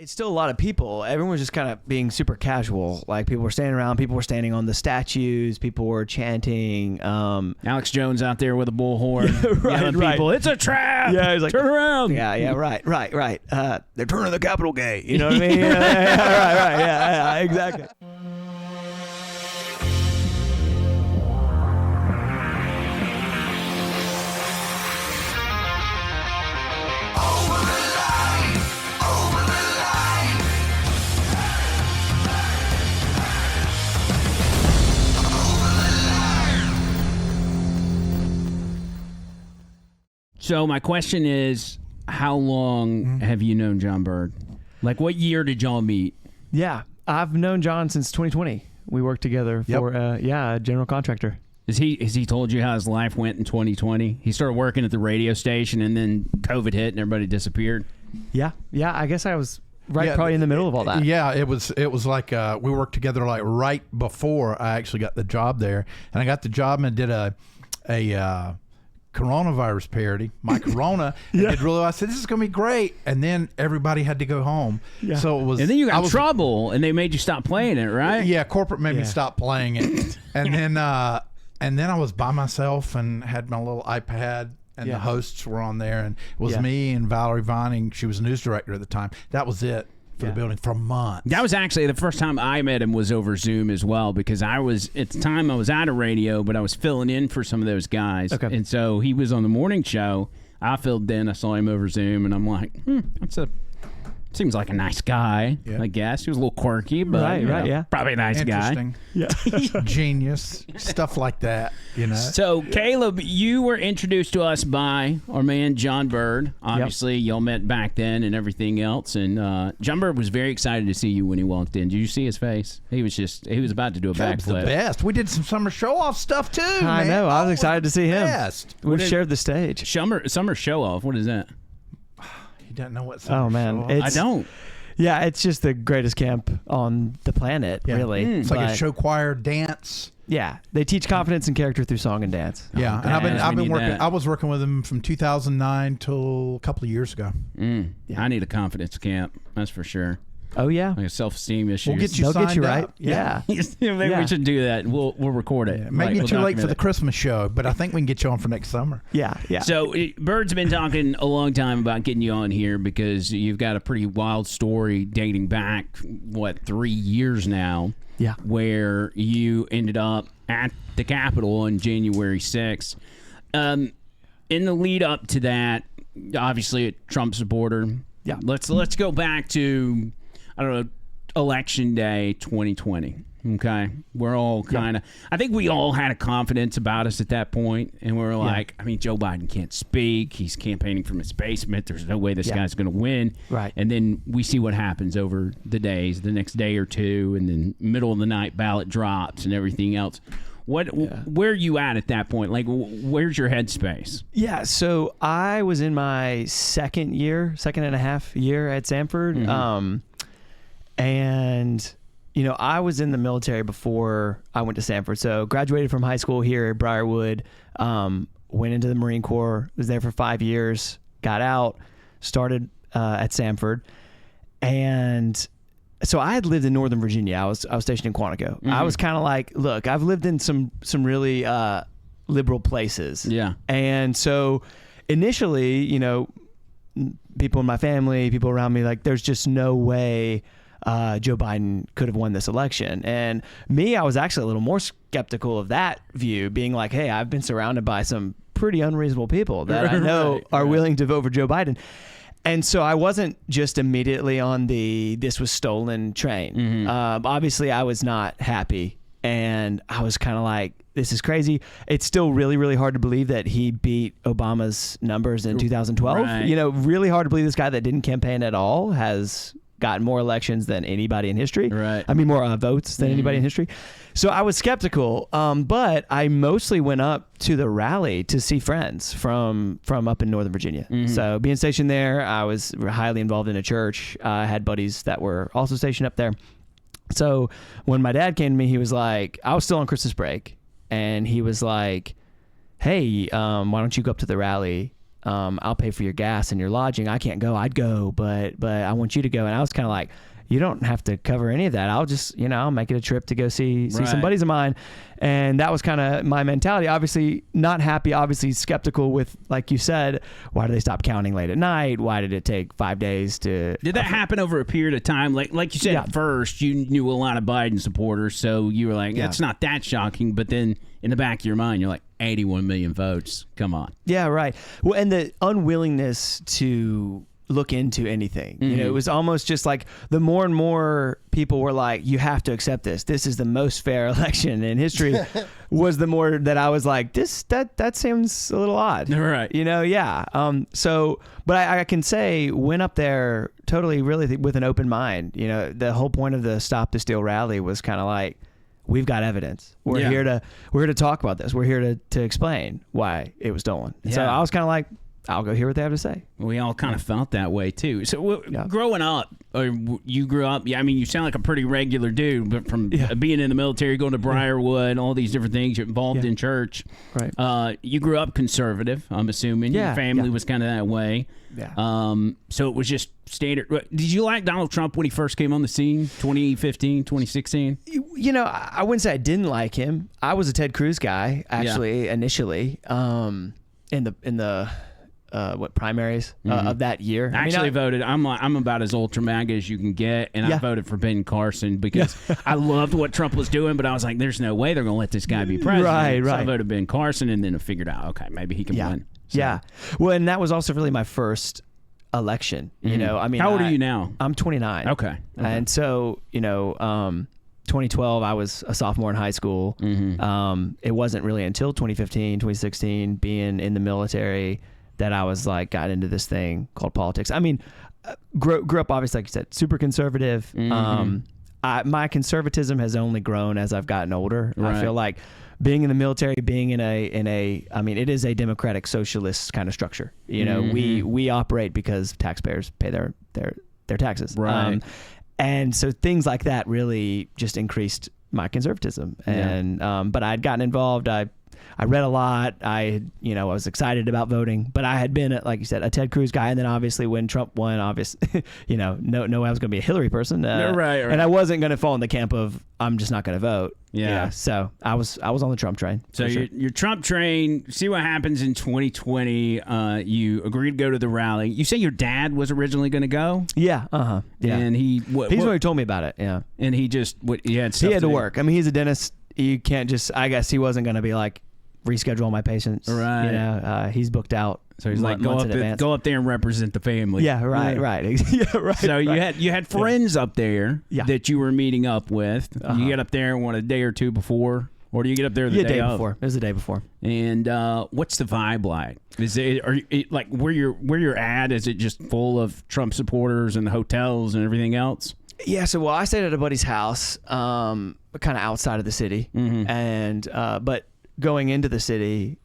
It's still a lot of people. Everyone was just kind of being super casual. Like, people were standing around, people were standing on the statues, people were chanting. Alex Jones out there with a bullhorn, yelling right. people, it's a trap! Yeah, he's like, turn around! Yeah, right. They're turning the Capitol gay. You know what I mean? right. Yeah, exactly. So my question is, how long have you known John Bird? Like, what year did y'all meet? Yeah, I've known John since 2020. We worked together for a general contractor. Has he told you how his life went in 2020? He started working at the radio station, and then COVID hit, and everybody disappeared. Yeah. I guess I was probably in the middle of all that. Yeah, it was like we worked together like right before I actually got the job there, and I got the job and did a coronavirus parody, My Corona. Did really. I said, this is gonna be great, and then everybody had to go home. Yeah. So it was. And then you got in trouble, and they made you stop playing it, right? Yeah, corporate made me stop playing it, and then I was by myself and had my little iPad, and the hosts were on there, and it was me and Valerie Vining. She was a news director at the time. That was it for the building for months. That was actually the first time I met him was over Zoom as well, because I was at the time I was out of radio, but I was filling in for some of those guys. Okay. And so he was on the morning show. I filled in. I saw him over Zoom, and I'm like, seems like a nice guy, I guess. He was a little quirky, but probably a nice guy. Yeah. Genius. Stuff like that, So, Kaleb, you were introduced to us by our man, John Bird. Obviously, y'all met back then and everything else. And John Bird was very excited to see you when he walked in. Did you see his face? He was about to do a backflip. The best. We did some summer show-off stuff, too, I know. I was excited to see him. Best. We've shared the stage. Summer show-off. What is that? Don't know what. Oh man, I don't. Yeah, it's just the greatest camp on the planet, really. It's like a show choir dance. Yeah, they teach confidence and character through song and dance. Yeah, and I've been working. I was working with them from 2009 till a couple of years ago. Yeah. I need a confidence camp. That's for sure. Oh yeah, like a self-esteem issue. We'll get you They'll get you signed right. up. Yeah. Maybe we should do that. We'll record it. Yeah. Maybe too late for the Christmas show, but I think we can get you on for next summer. Yeah. So Bird's been talking a long time about getting you on here because you've got a pretty wild story dating back 3 years now. Yeah. Where you ended up at the Capitol on January 6th. In the lead up to that, obviously a Trump supporter. Yeah. Let's go back to, I don't know, Election Day 2020. Okay, we're all kind of. I think we all had a confidence about us at that point, and we were like, I mean, Joe Biden can't speak. He's campaigning from his basement. There's no way this guy's going to win. Right. And then we see what happens over the next day or two, and then middle of the night ballot drops and everything else. Where are you at that point? Like, where's your headspace? Yeah, so I was in my second and a half year at Samford. And, I was in the military before I went to Samford. So graduated from high school here at Briarwood, went into the Marine Corps, was there for 5 years, got out, started at Samford. And so I had lived in Northern Virginia. I was stationed in Quantico. I was kind of like, look, I've lived in some really liberal places. Yeah. And so initially, people in my family, people around me, like, there's just no way Joe Biden could have won this election. And me, I was actually a little more skeptical of that view, being like, hey, I've been surrounded by some pretty unreasonable people that I know are willing to vote for Joe Biden. And so I wasn't just immediately on the this was stolen train. Obviously, I was not happy. And I was kind of like, this is crazy. It's still really, really hard to believe that he beat Obama's numbers in 2012. Right. Really hard to believe this guy that didn't campaign at all has gotten more elections than anybody in history. Right. I mean, more votes than anybody in history. So I was skeptical, but I mostly went up to the rally to see friends from up in Northern Virginia. So being stationed there, I was highly involved in a church. I had buddies that were also stationed up there. So when my dad came to me, he was like, I was still on Christmas break, and he was like, hey, why don't you go up to the rally I'll pay for your gas and your lodging. I can't go. I'd go, but I want you to go. And I was kind of like, you don't have to cover any of that. I'll just, I'll make it a trip to go see some buddies of mine. And that was kind of my mentality. Obviously not happy, obviously skeptical with, like you said, why did they stop counting late at night? Why did it take 5 days to... Did that happen over a period of time? Like you said, at first, you knew a lot of Biden supporters, so you were like, it's not that shocking. But then in the back of your mind, you're like, 81 million votes. Come on. Yeah, right. Well, and the unwillingness to look into anything. It was almost just like the more and more people were like, you have to accept this. This is the most fair election in history. Was the more that I was like, that seems a little odd. Right. So, but I can say went up there totally really with an open mind. The whole point of the Stop the Steal rally was kind of like, we've got evidence. We're here to talk about this. We're here to explain why it was stolen. And so I was kind of like, I'll go hear what they have to say. We all kind of felt that way too. So growing up, or you grew up, you sound like a pretty regular dude, but from being in the military, going to Briarwood, all these different things, you're involved in church. Right. You grew up conservative, I'm assuming. Your family was kind of that way. Yeah. So it was just standard. Did you like Donald Trump when he first came on the scene, 2015, 2016? I wouldn't say I didn't like him. I was a Ted Cruz guy, actually, initially, in the primaries of that year. I voted. I'm about as ultra MAGA as you can get, and I voted for Ben Carson because I loved what Trump was doing, but I was like, "There's no way they're going to let this guy be president." Right. So I voted Ben Carson, and then I figured out, okay, maybe he can win. So. Yeah. Well, and that was also really my first election. How old are you now? I'm 29. Okay. And so 2012, I was a sophomore in high school. It wasn't really until 2015, 2016, being in the military, that I was like, got into this thing called politics. Grew up, obviously, like you said, super conservative. My conservatism has only grown as I've gotten older. Right. I feel like being in the military, being in it is a democratic socialist kind of structure. We operate because taxpayers pay their taxes. Right. And so things like that really just increased my conservatism. And but I'd gotten involved. I read a lot. I was excited about voting, but I had been, like you said, a Ted Cruz guy. And then obviously when Trump won, no way I was going to be a Hillary person. Right. And I wasn't going to fall in the camp of, I'm just not going to vote. Yeah. So I was on the Trump train. So your Trump train, see what happens in 2020. You agreed to go to the rally. You say your dad was originally going to go? Yeah. Yeah. And he's already told me about it. Yeah. And he had to work. He's a dentist. You can't just, I guess he wasn't going to be like, reschedule all my patients. Right. He's booked out. So he's like, go up there and represent the family. Yeah, right. Yeah, right. So you had friends up there that you were meeting up with. You get up there a day or two before, or do you get up there the day before? It was the day before. And what's the vibe like? Like where you're at? Is it just full of Trump supporters and hotels and everything else? Yeah. So I stayed at a buddy's house, kind of outside of the city, and but going into the city.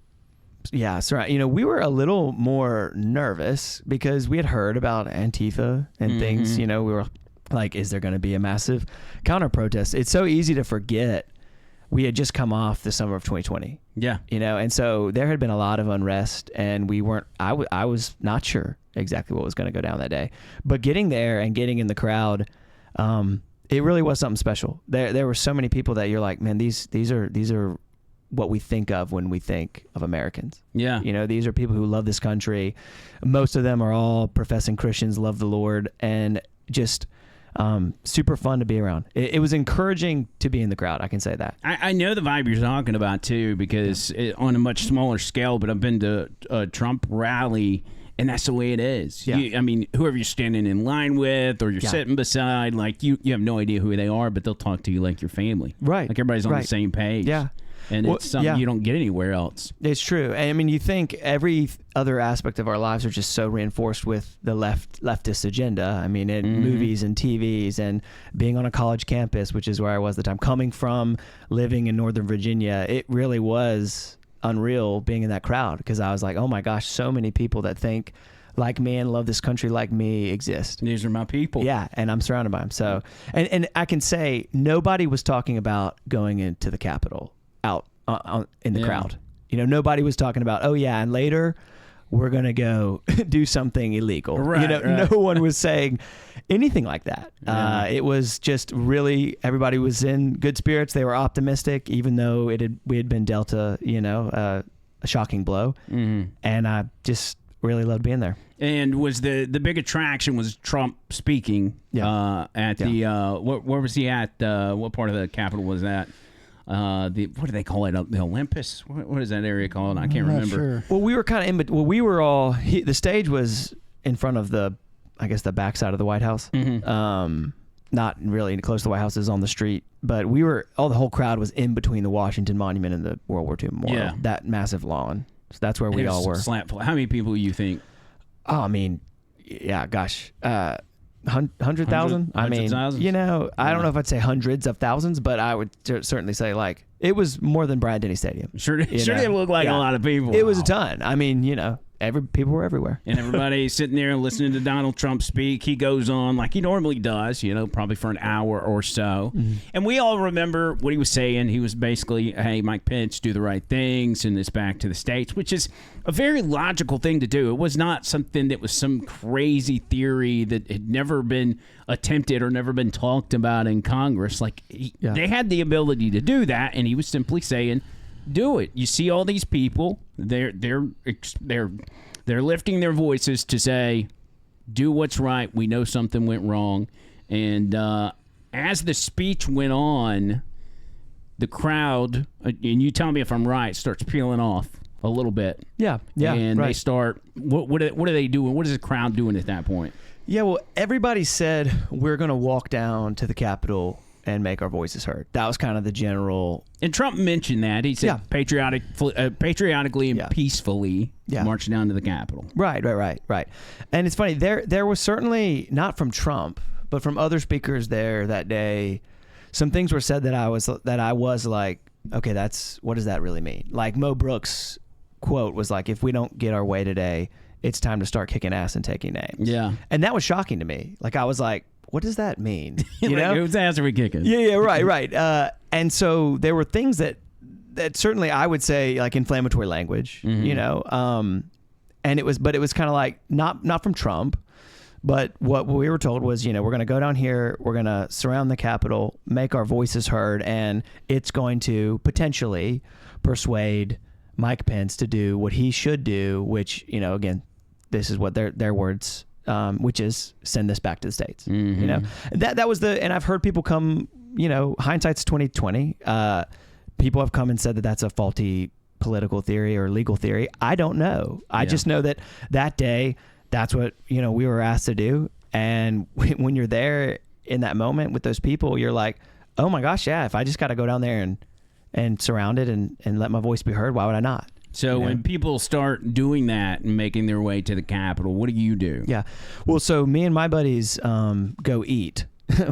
Yeah, that's right. We were a little more nervous because we had heard about Antifa and things. We were like, is there going to be a massive counter protest? It's so easy to forget we had just come off the summer of 2020. Yeah. And so there had been a lot of unrest, and we weren't, I was not sure exactly what was going to go down that day. But getting there and getting in the crowd, it really was something special. There were so many people that you're like, man, these are what we think of when we think of Americans. Yeah. These are people who love this country. Most of them are all professing Christians, love the Lord, and just super fun to be around. It was encouraging to be in the crowd. I can say that. I know the vibe you're talking about too, because on a much smaller scale, but I've been to a Trump rally, and that's the way it is. Yeah. Whoever you're standing in line with or you're sitting beside, like you have no idea who they are, but they'll talk to you like your family. Right. Like everybody's on the same page. Yeah. And it's something you don't get anywhere else. It's true. You think every other aspect of our lives are just so reinforced with the leftist agenda. In movies and TVs and being on a college campus, which is where I was at the time, coming from living in Northern Virginia, it really was unreal being in that crowd, because I was like, oh my gosh, so many people that think like me and love this country like me exist. These are my people. Yeah, and I'm surrounded by them. So, and I can say nobody was talking about going into the Capitol out in the crowd. Nobody was talking about, oh yeah, and later we're going to go do something illegal. Right, No one was saying anything like that. Yeah. It was just really, everybody was in good spirits. They were optimistic, even though we had been dealt a shocking blow. Mm-hmm. And I just really loved being there. And was the big attraction was Trump speaking at the where was he at? What part of the Capitol was that? What do they call it? The Olympus? What is that area called? I can't remember. Sure. Well, we were kind of in, but we were all. The stage was in front of the backside of the White House. Mm-hmm. Not really close to the White House, is on the street, but the whole crowd was in between the Washington Monument and the World War II Memorial. Yeah. That massive lawn. So that's where we all were. How many people do you think? Oh, I mean, yeah, gosh. 100,000? I mean, thousands? I don't know if I'd say hundreds of thousands, but I would certainly say like it was more than Bryant-Denny Stadium. Sure didn't look like a lot of people. It was a ton. I mean, people were everywhere. And everybody sitting there listening to Donald Trump speak. He goes on like he normally does, probably for an hour or so. Mm-hmm. And we all remember what he was saying. He was basically, hey, Mike Pence, do the right thing, send this back to the states, which is a very logical thing to do. It was not something that was some crazy theory that had never been attempted or never been talked about in Congress. They had the ability to do that, and he was simply saying, do it. You see all these people, they're lifting their voices to say, do what's right. We know something went wrong. And as the speech went on, the crowd, and you tell me if I'm right, starts peeling off a little bit. Yeah. And right. they start, what are they doing? What is the crowd doing at that point? Yeah, well, everybody said we're going to walk down to the Capitol and make our voices heard. That was kind of the general. And Trump mentioned that. He said patriotically and peacefully march down to the Capitol. Right. And it's funny, there was certainly, not from Trump, but from other speakers there that day, some things were said that I was like, okay, what does that really mean? Like Mo Brooks' quote was like, if we don't get our way today, it's time to start kicking ass and taking names. Yeah. And that was shocking to me. Like I was like, what does that mean? Whose ass are we kicking? Yeah, right. And so there were things that certainly I would say like inflammatory language, mm-hmm. And it was kind of like not from Trump, but what we were told was, we're going to go down here, we're going to surround the Capitol, make our voices heard, and it's going to potentially persuade Mike Pence to do what he should do, which, again, this is what their words. Which is send this back to the states. Mm-hmm. That was and I've heard people come. Hindsight's 2020. People have come and said that that's a faulty political theory or legal theory. I don't know. I just know that day, that's what we were asked to do. And when you're there in that moment with those people, you're like, oh my gosh, yeah. If I just got to go down there and surround it and let my voice be heard, why would I not? So when people start doing that and making their way to the Capitol, what do you do? Yeah. Well, so me and my buddies go eat,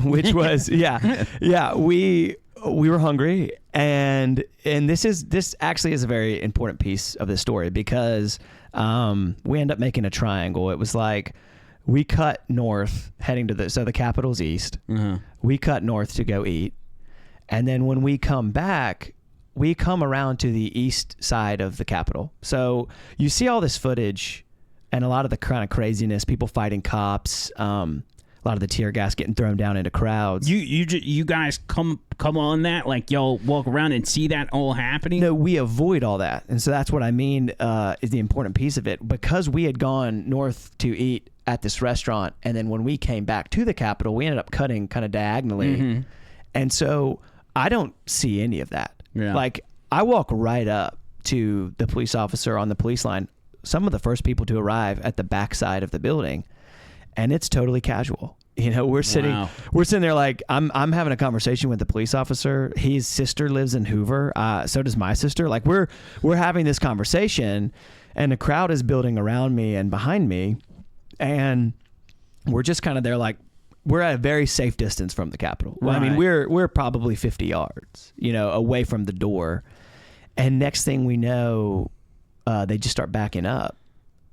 which was we were hungry, and this actually is a very important piece of this story because we end up making a triangle. It was like we cut north heading to the Capitol's east. Uh-huh. We cut north to go eat, and then when we come back, we come around to the east side of the Capitol. So you see all this footage and a lot of the kind of craziness, people fighting cops, a lot of the tear gas getting thrown down into crowds. You guys come on that? Like y'all walk around and see that all happening? No, we avoid all that. And so that's what I mean is the important piece of it. Because we had gone north to eat at this restaurant, and then when we came back to the Capitol, we ended up cutting kind of diagonally. Mm-hmm. And so I don't see any of that. Yeah. Like I walk right up to the police officer on the police line, some of the first people to arrive at the backside of the building, and it's totally casual. We're sitting there like I'm having a conversation with the police officer. His sister lives in Hoover. So does my sister. Like we're having this conversation, and the crowd is building around me and behind me, and we're just kind of there like, we're at a very safe distance from the Capitol. Right. I mean, we're probably 50 yards, away from the door. And next thing we know, they just start backing up.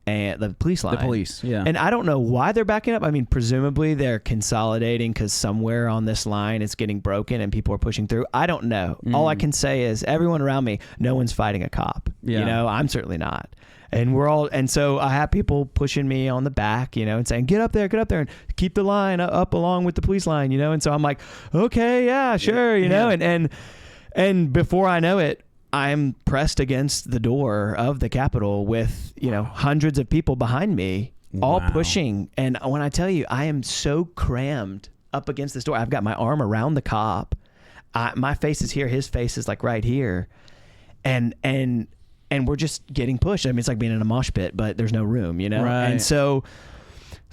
and the police line. The police, yeah. And I don't know why they're backing up. I mean, presumably they're consolidating because somewhere on this line it's getting broken and people are pushing through. I don't know. All I can say is everyone around me, no one's fighting a cop. Yeah. You know, I'm certainly not. And so I have people pushing me on the back, you know, and saying, get up there and keep the line up along with the police line, you know? And so I'm like, okay, yeah, sure, you know, and before I know it, I'm pressed against the door of the Capitol with, you know, hundreds of people behind me, all pushing. And when I tell you, I am so crammed up against this door, I've got my arm around the cop. My face is here. His face is like right here. And we're just getting pushed. I mean, it's like being in a mosh pit, but there's no room, you know? Right. And so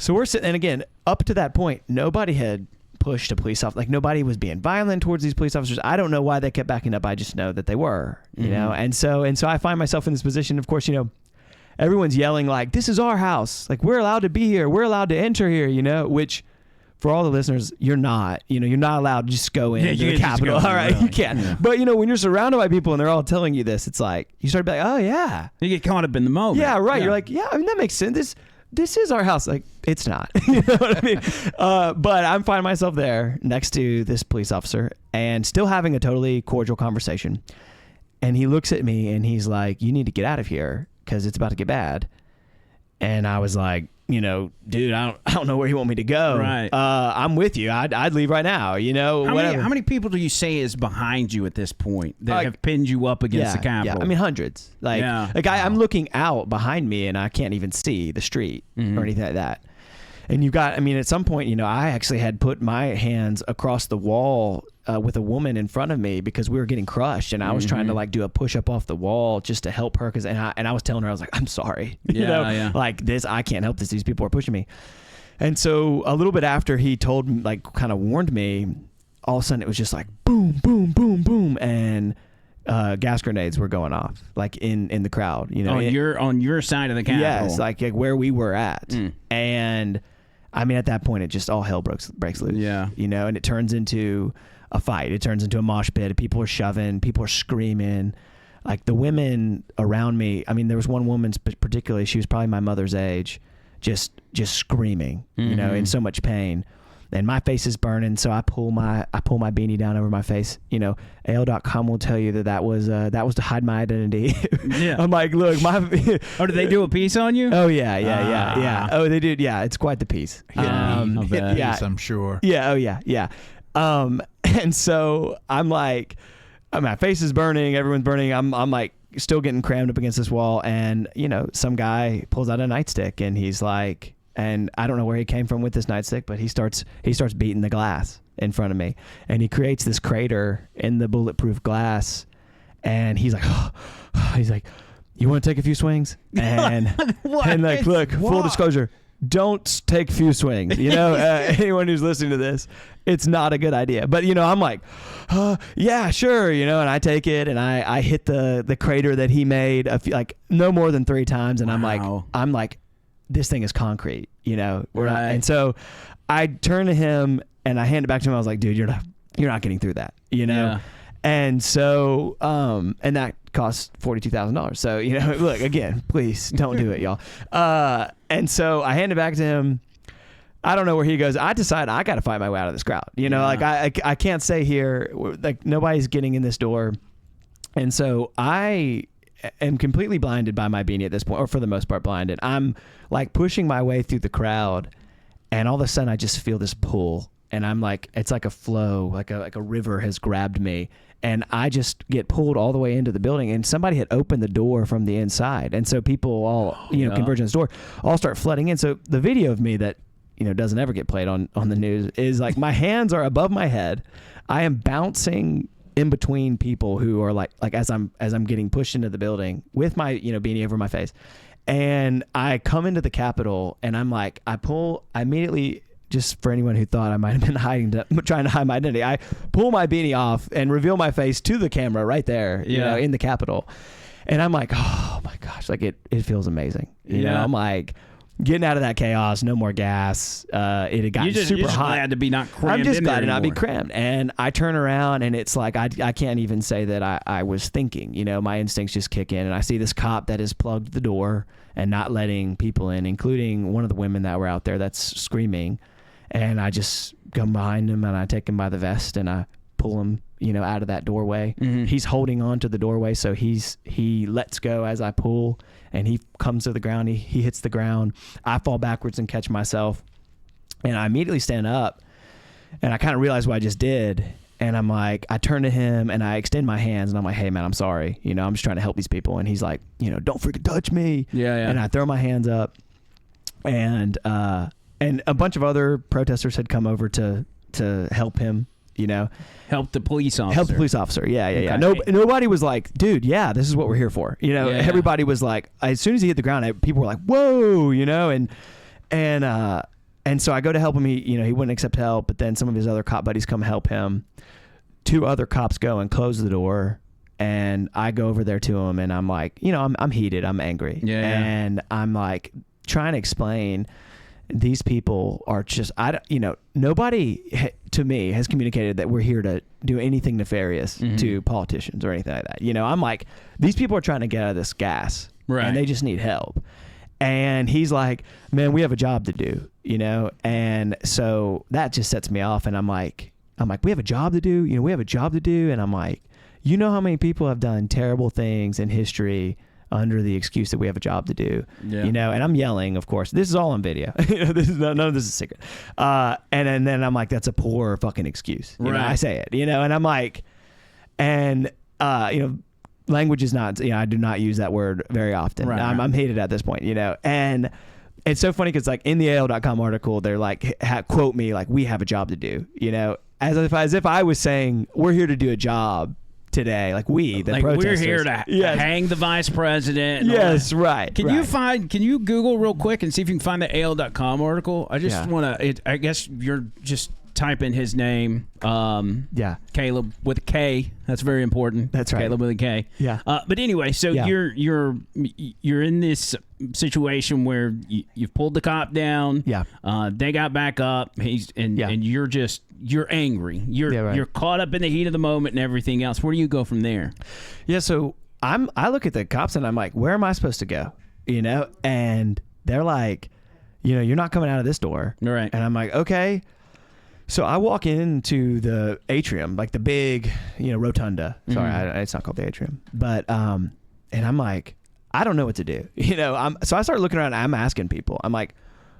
we're sitting, and again, up to that point, nobody had pushed a police officer. Like, nobody was being violent towards these police officers. I don't know why they kept backing up. I just know that they were, you know? And so I find myself in this position. Of course, you know, everyone's yelling like, this is our house. Like, we're allowed to be here. We're allowed to enter here, you know, which for all the listeners, you're not, you know, you're not allowed to just go in to the Capitol. All right. Really. You can't. Yeah. But, you know, when you're surrounded by people and they're all telling you this, it's like, you start to be like, oh yeah. You get caught up in the moment. Yeah. Right. Yeah. You're like, yeah, I mean, that makes sense. This is our house. Like, it's not, you know what I mean? But I'm finding myself there next to this police officer and still having a totally cordial conversation. And he looks at me and he's like, you need to get out of here because it's about to get bad. And I was like, you know, dude, I don't know where you want me to go. Right. I'm with you. I'd leave right now, you know, how many people do you say is behind you at this point that have pinned you up against the Capitol? Yeah, I mean, hundreds. I'm looking out behind me and I can't even see the street or anything like that. And at some point, you know, I actually had put my hands across the wall with a woman in front of me because we were getting crushed, and I was trying to like do a push up off the wall just to help her and I was telling her, I was like, I'm sorry, you know, like this, I can't help this. These people are pushing me. And so a little bit after he told me, like kind of warned me, all of a sudden it was just like boom, boom, boom, boom, and gas grenades were going off like in the crowd, you know, on your side of the Capitol. Yes, like where we were at. And I mean, at that point, it just all hell breaks loose. Yeah. You know, and it turns into a fight. It turns into a mosh pit. People are shoving. People are screaming. Like the women around me. I mean, there was one woman particularly. She was probably my mother's age, just screaming. You know, in so much pain. And my face is burning, so I pull my beanie down over my face. You know, AL.com will tell you that was to hide my identity. Yeah. I'm like, look, oh, did they do a piece on you? Oh yeah. Oh, they did. Yeah, it's quite the piece. I'm sure. Yeah. Oh yeah. And so I'm like, my face is burning. Everyone's burning. I'm like still getting crammed up against this wall, and you know, some guy pulls out a nightstick, and he's like. And I don't know where he came from with this nightstick, but he starts beating the glass in front of me, and he creates this crater in the bulletproof glass. And he's like, you want to take a few swings? And and like, look, full disclosure, don't take few swings. You know, anyone who's listening to this, it's not a good idea. But you know, I'm like, yeah, sure. You know, and I take it and I hit the crater that he made like no more than 3 times, and I'm like. This thing is concrete, you know? Right. And so I turn to him and I hand it back to him. I was like, dude, you're not getting through that, you know? Yeah. And so, and that cost $42,000. So, you know, look, again, please don't do it, y'all. And so I hand it back to him. I don't know where he goes. I decide I got to fight my way out of this crowd. You know, like I can't stay here. Like nobody's getting in this door. And so I am completely blinded by my beanie at this point, or for the most part blinded. I'm like pushing my way through the crowd, and all of a sudden I just feel this pull, and I'm like, it's like a flow, like a river has grabbed me, and I just get pulled all the way into the building, and somebody had opened the door from the inside, and so people all converge on this door, all start flooding in. So the video of me that doesn't ever get played on the news is like my hands are above my head, I am bouncing in between people who are like as I'm getting pushed into the building with my beanie over my face, and I come into the Capitol, and I'm like, I immediately, just for anyone who thought I might have been trying to hide my identity, I pull my beanie off and reveal my face to the camera right there, in the Capitol, and I'm like, oh my gosh, like it feels amazing, you know. I'm like getting out of that chaos, no more gas. It had gotten super hot. Glad to be not crammed. I'm just glad to not be crammed. And I turn around, and it's like I can't even say that I was thinking. My instincts just kick in, and I see this cop that has plugged the door, and not letting people in, including one of the women that were out there that's screaming. And I just come behind him and I take him by the vest and I pull him, out of that doorway. Mm-hmm. He's holding on to the doorway, so he lets go as I pull, and he comes to the ground. He hits the ground. I fall backwards and catch myself, and I immediately stand up, and I kind of realize what I just did. And I'm like, I turn to him and I extend my hands and I'm like, hey man, I'm sorry. I'm just trying to help these people. And he's like, don't freaking touch me. Yeah. And I throw my hands up, and a bunch of other protesters had come over to help him, Help the police officer. Help the police officer. Yeah. Okay. Nobody was like, dude, yeah, this is what we're here for. Everybody was like, as soon as he hit the ground, people were like, whoa, and so I go to help him. He wouldn't accept help, but then some of his other cop buddies come help him. 2 other cops go and close the door, and I go over there to him, and I'm like, I'm heated, I'm angry, and I'm like trying to explain, these people are just, nobody to me has communicated that we're here to do anything nefarious to politicians or anything like that. I'm like, these people are trying to get out of this gas, right, and they just need help. And he's like, man, we have a job to do, and so that just sets me off. And I'm like, we have a job to do, we have a job to do. And I'm like, how many people have done terrible things in history under the excuse that we have a job to do, and I'm yelling, of course. This is all on video. None of this is secret. And then I'm like, that's a poor fucking excuse. Right. I say it, and I'm like, language is not, I do not use that word very often. Right. I'm hated at this point, and it's so funny because like in the AL.com article, they're like, quote me, like, we have a job to do, as if I was saying, we're here to do a job today, like the protesters. We're here to hang the vice president. Yes, right. Can you Google real quick and see if you can find the AL.com article? I just want to, I guess you're just type in his name. Kaleb with a K. That's very important. That's right. Kaleb with a K. Yeah. But anyway, so you're in this situation where you've pulled the cop down. Yeah. They got back up. And you're angry. You're caught up in the heat of the moment and everything else. Where do you go from there? Yeah. So I look at the cops and I'm like, where am I supposed to go? And they're like, you're not coming out of this door. Right. And I'm like, okay. So I walk into the atrium, like the big, rotunda. Sorry, it's not called the atrium. But, and I'm like, I don't know what to do. So I start looking around and I'm asking people. I'm like,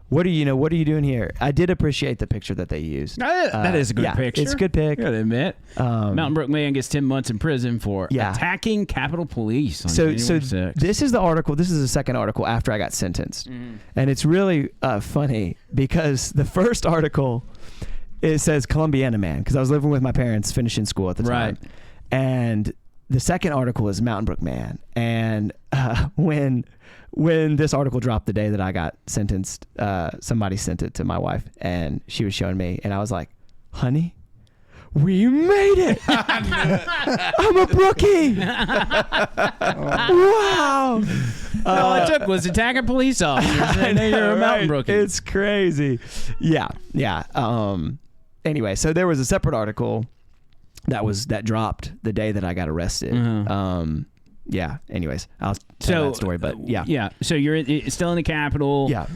what are you doing here? I did appreciate the picture that they used. That is a good picture. It's a good pic. I gotta admit. Mountain Brook man gets 10 months in prison for attacking Capitol Police on January 6th. This is the article. This is the second article after I got sentenced. And it's really funny because the first article, it says Columbiana man, because I was living with my parents finishing school at the time. Right. And the second article is Mountain Brook man. And when this article dropped the day that I got sentenced, somebody sent it to my wife and she was showing me and I was like, honey, we made it. I'm a Brookie. Wow. All it took was attacking police officers and then you're a Mountain Brookie. It's crazy. Yeah. Anyway, so there was a separate article that dropped the day that I got arrested. Anyways, I'll tell that story, but yeah. So you're still in the Capitol. Yeah.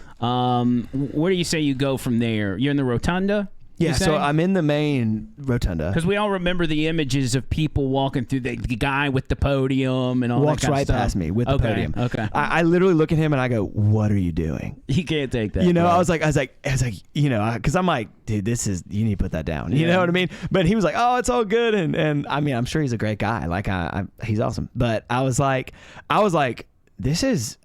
Where do you say you go from there? You're in the rotunda? Yeah, so I'm in the main rotunda. Because we all remember the images of people walking through the guy with the podium and all walks that kind right of stuff. past me with the podium. Okay. I literally look at him and I go, "What are you doing?" You can't take that. I was like, because I'm like, dude, you need to put that down. You know what I mean? But he was like, "Oh, it's all good," and I mean, I'm sure he's a great guy. Like, he's awesome. But I was like, this is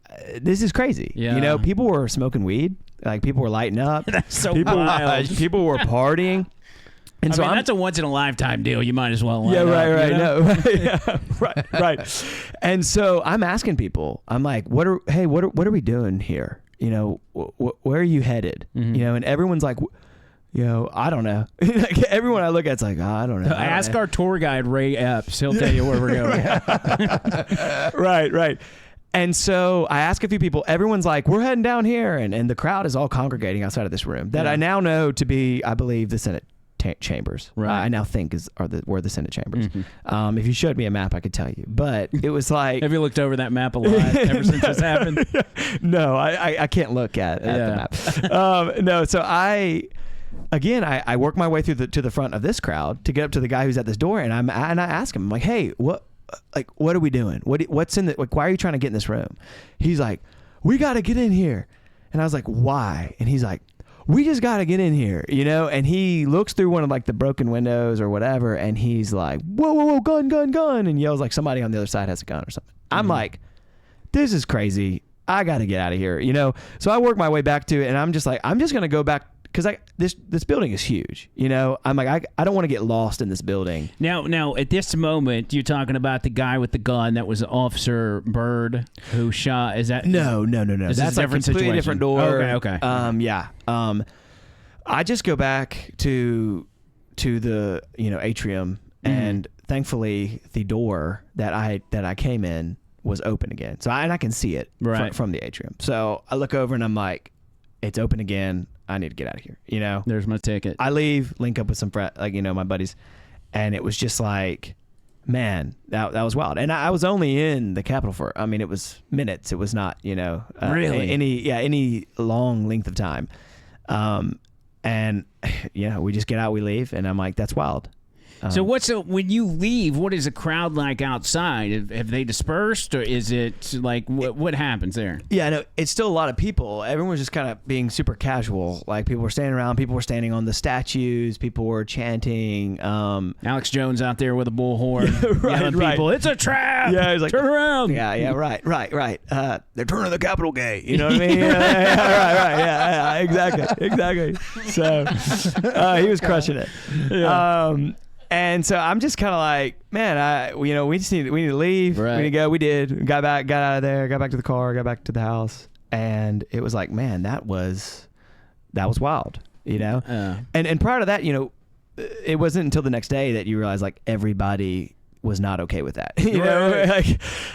crazy. Yeah. People were smoking weed. Like, people were lighting up. That's so wild. People were partying. And that's a once in a lifetime deal. You might as well. Right. And so I'm asking people. I'm like, what are we doing here? Where are you headed? And everyone's like, I don't know. Like, everyone I look at's like, I don't know. Ask our tour guide Ray Epps. He'll tell you where we're going. Right. And so I ask a few people, everyone's like, we're heading down here. And the crowd is all congregating outside of this room that I now know to be, I believe, the Senate chambers. Right. I now think were the Senate chambers. If you showed me a map, I could tell you. But it was like, have you looked over that map a lot ever since this happened? No, I can't look at the map. No, so I work my way to the front of this crowd to get up to the guy who's at this door, and I ask him, I'm like, hey, what are we doing? What's in the, like, why are you trying to get in this room? He's like, we got to get in here. And I was like, why? And he's like, we just got to get in here, you know? And he looks through one of like the broken windows or whatever, and he's like, whoa, gun, and yells like somebody on the other side has a gun or something. I'm like, this is crazy. I got to get out of here, you know? So I work my way back to it, and I'm just like, I'm just going to go back, because this building is huge, you know? I'm like, I don't want to get lost in this building. Now, at this moment, you're talking about the guy with the gun that was Officer Byrd who shot. Is that no? Is That's a a different completely situation? different door. Okay. Yeah. I just go back to the atrium, and thankfully the door that I came in was open again. So I can see it from the atrium. So I look over and I'm like, it's open again. I need to get out of here. You know, there's my ticket. I leave, link up with some my buddies, and it was just like, man, that was wild. And I was only in the Capitol for, it was minutes. It was not, really any long length of time. And we just get out, we leave, and I'm like, that's wild. So when you leave, what is the crowd like outside? Have they dispersed, or is it like what happens there? Yeah, no, it's still a lot of people. Everyone was just kind of being super casual. Like, people were standing around, people were standing on the statues, people were chanting. Alex Jones out there with a bullhorn, yelling people, it's a trap. Yeah, he's like, turn around. Yeah, right. They're turning the Capitol gay. You know what I mean? Right. Yeah, exactly. So he was crushing it. Yeah. And so I'm just kind of like, man, we need to leave. Right. We need to go. We did. Got out of there. Got back to the car. Got back to the house. And it was like, man, that was wild. You know. And prior to that, it wasn't until the next day that you realize like everybody was not okay with that. You know,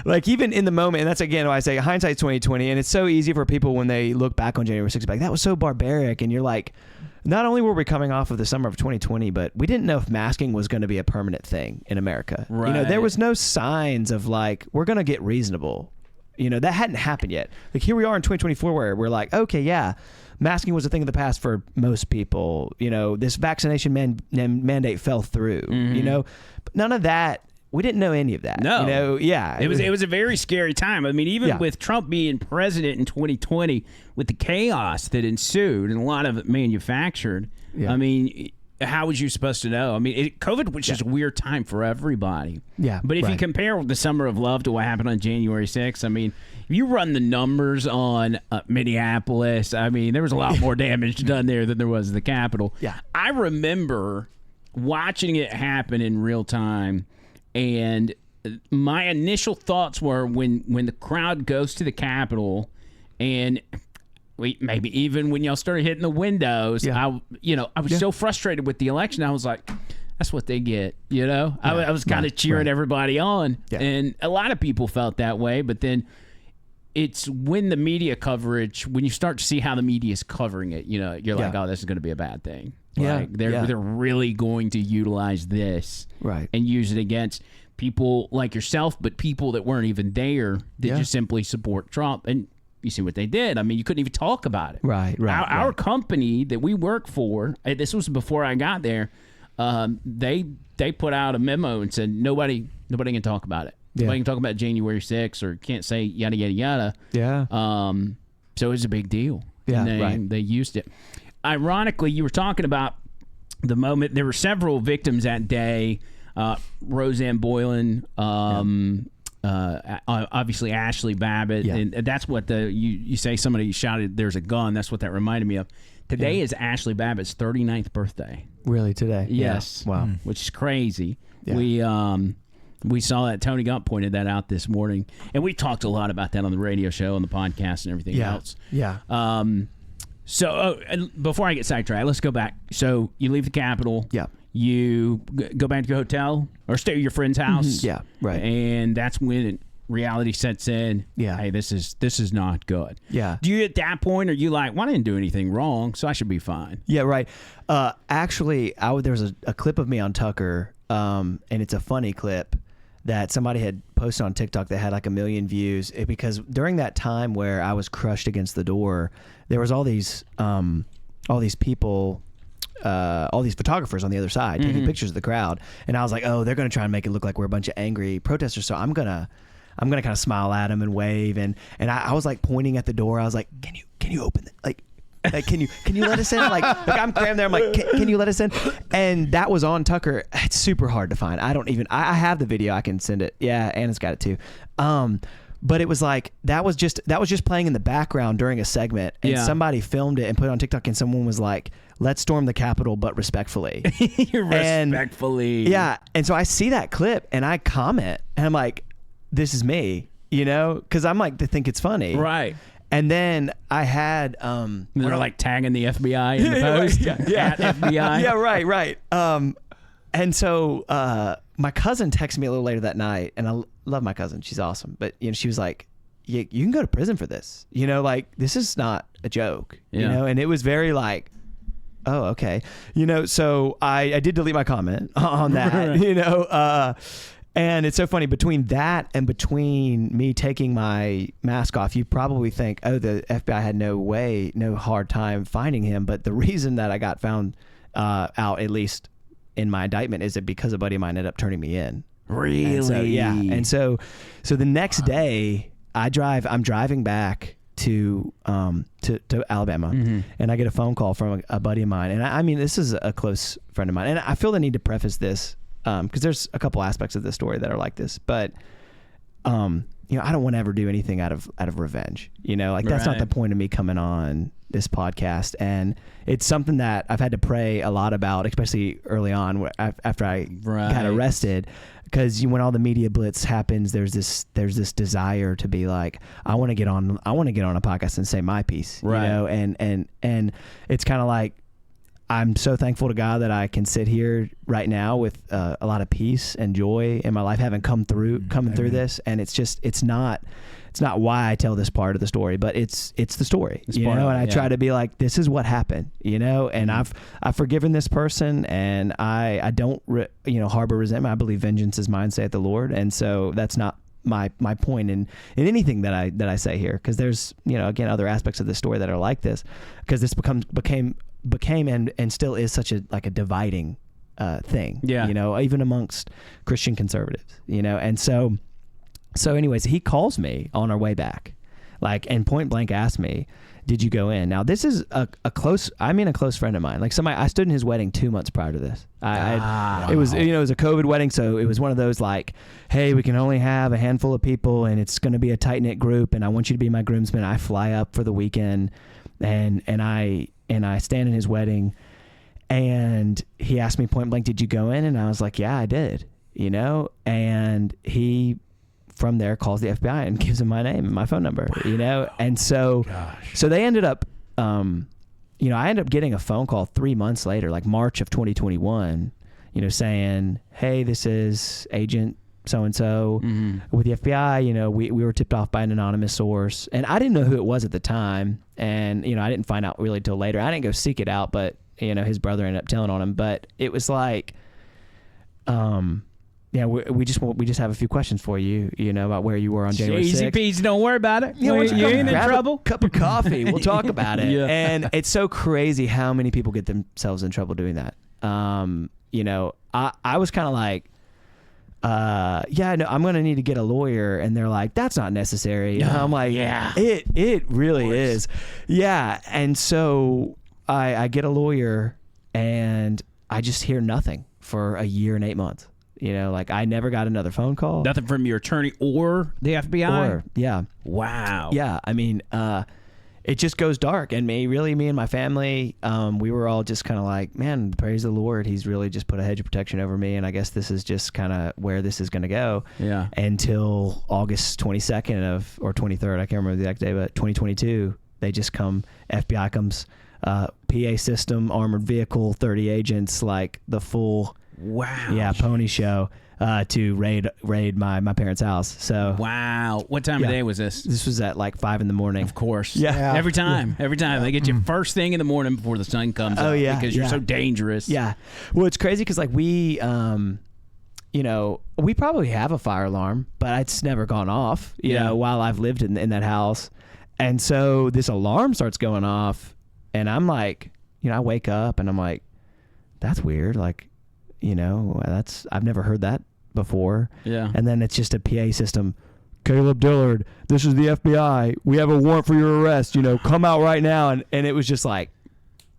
like even in the moment, and that's again why I say hindsight's 20/20, and it's so easy for people when they look back on January 6th, like that was so barbaric, and you're like, not only were we coming off of the summer of 2020, but we didn't know if masking was going to be a permanent thing in America. Right. There was no signs of like, we're going to get reasonable. That hadn't happened yet. Like, here we are in 2024 where we're like, okay, yeah, masking was a thing of the past for most people. This vaccination mandate fell through, but none of that. We didn't know any of that. No. Yeah. It was a very scary time. Even with Trump being president in 2020, with the chaos that ensued and a lot of it manufactured, how was you supposed to know? COVID was just a weird time for everybody. Yeah. But if you compare the Summer of Love to what happened on January 6th, if you run the numbers on Minneapolis, there was a lot more damage done there than there was at the Capitol. Yeah. I remember watching it happen in real time. And my initial thoughts were when the crowd goes to the Capitol, and maybe even when y'all started hitting the windows, I was so frustrated with the election. I was like, that's what they get, I was kind of cheering everybody on, and a lot of people felt that way. But then it's when the media coverage, when you start to see how the media is covering it, you're like, oh, this is going to be a bad thing. Like, they're really going to utilize this and use it against people like yourself, but people that weren't even there that just simply support Trump. And you see what they did. You couldn't even talk about it. Right. Our company that we work for, this was before I got there, they put out a memo and said nobody can talk about it. Nobody can talk about January 6th or can't say yada, yada, yada. Yeah. So it was a big deal. Yeah, and they used it. Ironically, you were talking about the moment. There were several victims that day. Roseanne Boylan, obviously Ashley Babbitt, and that's what you say somebody shouted, there's a gun. That's what that reminded me of. Today is Ashley Babbitt's 39th birthday. Really, today? Yes. Yeah. Wow. Which is crazy. Yeah. We saw that. Tony Gump pointed that out this morning, and we talked a lot about that on the radio show, on the podcast, and everything else. Yeah. So before I get sidetracked, let's go back. So you leave the Capitol. Yeah. You go back to your hotel or stay at your friend's house. Yeah, right. And that's when reality sets in. Yeah. Hey, this is not good. Yeah. Do you at that point, are you like, well, I didn't do anything wrong, so I should be fine? Yeah, right. Actually, there was a clip of me on Tucker, and it's a funny clip that somebody had posted on TikTok that had like 1 million views. Because during that time where I was crushed against the door, there was all these people, all these photographers on the other side taking pictures of the crowd, and I was like, oh, they're gonna try and make it look like we're a bunch of angry protesters. So I'm gonna kind of smile at them and wave, and I was like pointing at the door. I was like, can you open it? Like can you let us in? Like I'm crammed there. I'm like, can you let us in? And that was on Tucker. It's super hard to find. I have the video. I can send it. Yeah, Anna's got it too. But it was like that was just playing in the background during a segment, and somebody filmed it and put it on TikTok, and someone was like, let's storm the Capitol, but respectfully. Respectfully. Yeah. And so I see that clip and I comment, and I'm like, this is me, because I'm like to think it's funny. Right. And then I had they're like tagging the FBI in the post. Yeah. At FBI. Yeah, right. And so my cousin texted me a little later that night, and I love my cousin. She's awesome. But she was like, you can go to prison for this. Like this is not a joke. And it was very like, oh, okay. So I did delete my comment on that. And it's so funny, between that and between me taking my mask off, you probably think, oh, the FBI had no hard time finding him. But the reason that I got found out, at least in my indictment, is that because a buddy of mine ended up turning me in. Really? And so, yeah. And so the next day I'm driving back to Alabama, and I get a phone call from a buddy of mine. And I mean, this is a close friend of mine. And I feel the need to preface this, because there's a couple aspects of this story that are like this, but I don't want to ever do anything out of revenge. That's not the point of me coming on this podcast. And it's something that I've had to pray a lot about, especially early on after I got arrested, because when all the media blitz happens, there's this desire to be like, I want to get on a podcast and say my piece, and it's kind of like, I'm so thankful to God that I can sit here right now with a lot of peace and joy in my life, having coming through this. And it's not why I tell this part of the story, but it's the story, and I try to be like, this is what happened, and I've forgiven this person, and I don't, harbor resentment. I believe vengeance is mine, saith the Lord. And so that's not my point in anything that I say here. Cause there's, again, other aspects of this story that are like this, because this became and still is such a dividing thing, even amongst Christian conservatives, and so anyways, he calls me on our way back, and point blank asked me, did you go in? Now this is a close friend of mine. I stood in his wedding 2 months prior to this. It was a COVID wedding, so it was one of those hey, we can only have a handful of people, and it's going to be a tight knit group, and I want you to be my groomsman. I fly up for the weekend, and I stand in his wedding, and he asked me point blank, did you go in? And I was like, yeah, I did, and he from there calls the FBI and gives him my name and my phone number, and so they ended up, I ended up getting a phone call 3 months later, March of 2021, saying, hey, this is Agent so-and-so with the FBI, we were tipped off by an anonymous source, and I didn't know who it was at the time. And, I didn't find out really till later. I didn't go seek it out, but, his brother ended up telling on him. But it was like, we just have a few questions for you, about where you were on January 6th. Easy peasy, don't worry about it. You ain't in trouble. Cup of coffee. We'll talk about it. And it's so crazy how many people get themselves in trouble doing that. I was kind of like, no, I'm going to need to get a lawyer. And they're like, that's not necessary. And I'm like, yeah, it really is. Yeah. And so I get a lawyer, and I just hear nothing for a year and 8 months. I never got another phone call. Nothing from your attorney or the FBI? Yeah. Wow. Yeah. I mean, it just goes dark. And me and my family, we were all just kind of like, man, praise the Lord. He's really just put a hedge of protection over me. And I guess this is just kind of where this is going to go. Yeah. Until August 22nd or 23rd, I can't remember the exact day, but 2022, they just come, FBI comes, PA system, armored vehicle, 30 agents, the full Wow. Yeah, pony show to raid my parents' house. So wow. What time of day was this? This was at like 5 a.m. Of course. Yeah. Every time. They get you first thing in the morning before the sun comes up because you're so dangerous. Yeah. Well, it's crazy because like we we probably have a fire alarm, but it's never gone off, you know, while I've lived in that house. And so this alarm starts going off and I'm like, I wake up and I'm like, that's weird. Like, I've never heard that before. Yeah. And then it's just a PA system. Kaleb Dillard, this is the FBI. We have a warrant for your arrest. Come out right now. And it was just like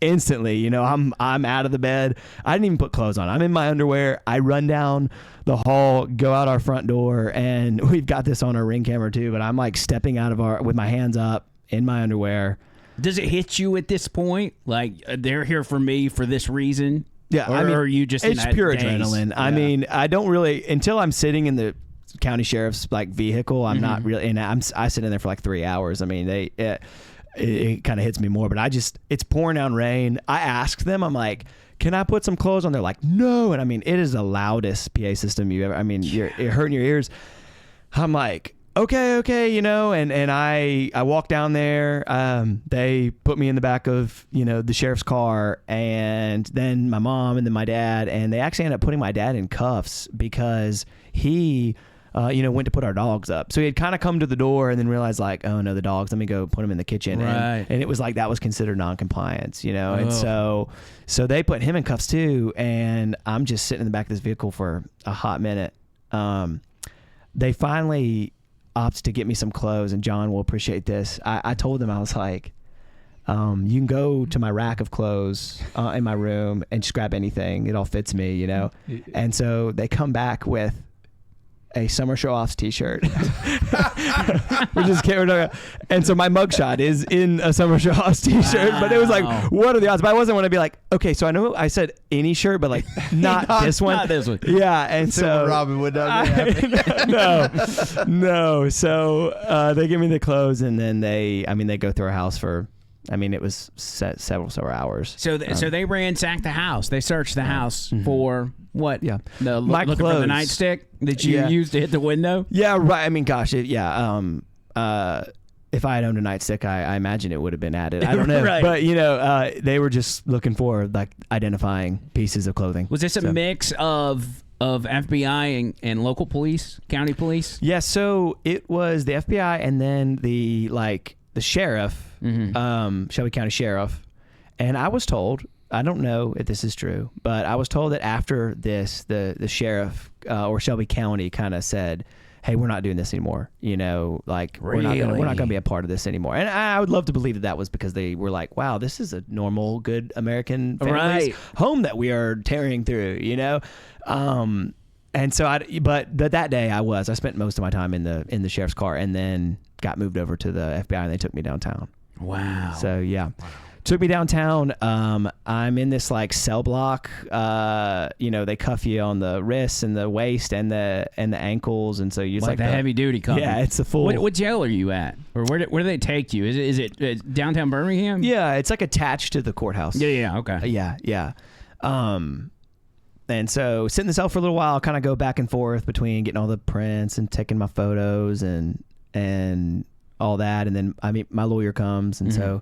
instantly, I'm out of the bed. I didn't even put clothes on. I'm in my underwear. I run down the hall, go out our front door, and we've got this on our Ring camera too. But I'm like stepping out of with my hands up in my underwear. Does it hit you at this point? Like they're here for me for this reason? Yeah, or are you just it's pure adrenaline. Yeah. I mean, I don't really until I'm sitting in the county sheriff's like vehicle. I'm not really, and I sit in there for like 3 hours. I mean, it kind of hits me more. But it's pouring down rain. I asked them, I'm like, can I put some clothes on? They're like, no. And I mean, it is the loudest PA system you ever. I mean, you're hurting your ears. I'm like, okay, and I walk down there. They put me in the back of, the sheriff's car, and then my mom and then my dad, and they actually ended up putting my dad in cuffs because he, went to put our dogs up. So he had kind of come to the door and then realized like, oh no, the dogs, let me go put them in the kitchen. Right. And it was like, that was considered non-compliance, and so they put him in cuffs too. And I'm just sitting in the back of this vehicle for a hot minute. They finally opts to get me some clothes, and John will appreciate this. I told them, I was like, you can go to my rack of clothes in my room and just grab anything. It all fits me, And so they come back with a Summer Show Offs t-shirt. We're just kidding. And so my mugshot is in a Summer Show Offs t-shirt. Wow. But it was like, what are the odds? But I wasn't want to be like, okay, so I know I said any shirt, but like not this one. Not this one. Yeah. And so Robin would not be happy. No. So they give me the clothes, and then they go through our house for, it was several hours. So they ransacked the house. They searched the house for what? Yeah. Looking clothes. for the nightstick that you used to hit the window? Yeah, right. I mean, gosh, if I had owned a nightstick, I imagine it would have been added. I don't know. Right. But, they were just looking for like identifying pieces of clothing. Was this a mix of FBI and local police, county police? Yeah, so it was the FBI and then the sheriff, Shelby County Sheriff. And I was told, I don't know if this is true, but I was told that after this, the sheriff or Shelby County kind of said, hey, we're not doing this anymore. We're not going to be a part of this anymore. And I would love to believe that was because they were like, wow, this is a normal, good American family's home that we are tearing through, And so but that day I spent most of my time in the sheriff's car, and then got moved over to the FBI, and they took me downtown. Wow. So yeah. Took me downtown. I'm in this like cell block. They cuff you on the wrists and the waist and the ankles, and so you like the heavy duty cuff. Yeah, it's a full. What jail are you at, or where do they take you? Is it downtown Birmingham? Yeah, it's like attached to the courthouse. Yeah. Okay. Yeah. And so sit in the cell for a little while, kind of go back and forth between getting all the prints and taking my photos and all that, and then my lawyer comes, and so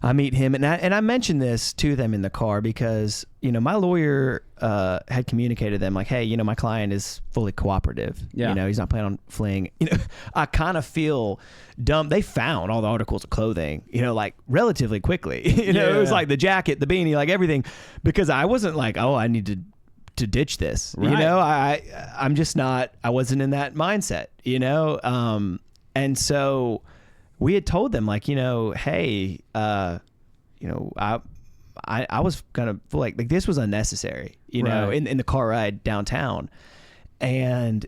I meet him, and I mentioned this to them in the car because my lawyer had communicated to them like, hey, my client is fully cooperative. Yeah. He's not planning on fleeing. I kind of feel dumb. They found all the articles of clothing, like relatively quickly. It was like the jacket, the beanie, like everything, because I wasn't like, oh, I need to ditch this. Right. I'm just not. I wasn't in that mindset. And so we had told them like, hey, I was kind of like this was unnecessary, in the car ride downtown. And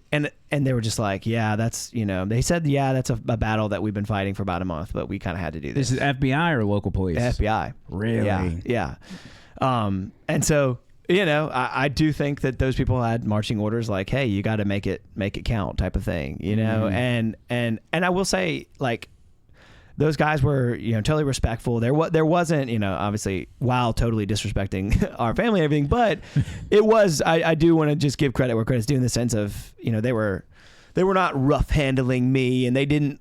they were just like, yeah, that's, they said, yeah, that's a battle that we've been fighting for about a month, but we kind of had to do this. This is FBI or local police? FBI. Really? Yeah. And so, I do think that those people had marching orders like, hey, you got to make it count type of thing, and I will say, like, those guys were, totally respectful. There wasn't, obviously, while totally disrespecting our family and everything, but it was, I do want to just give credit where credit's due in the sense of, they were not rough handling me, and they didn't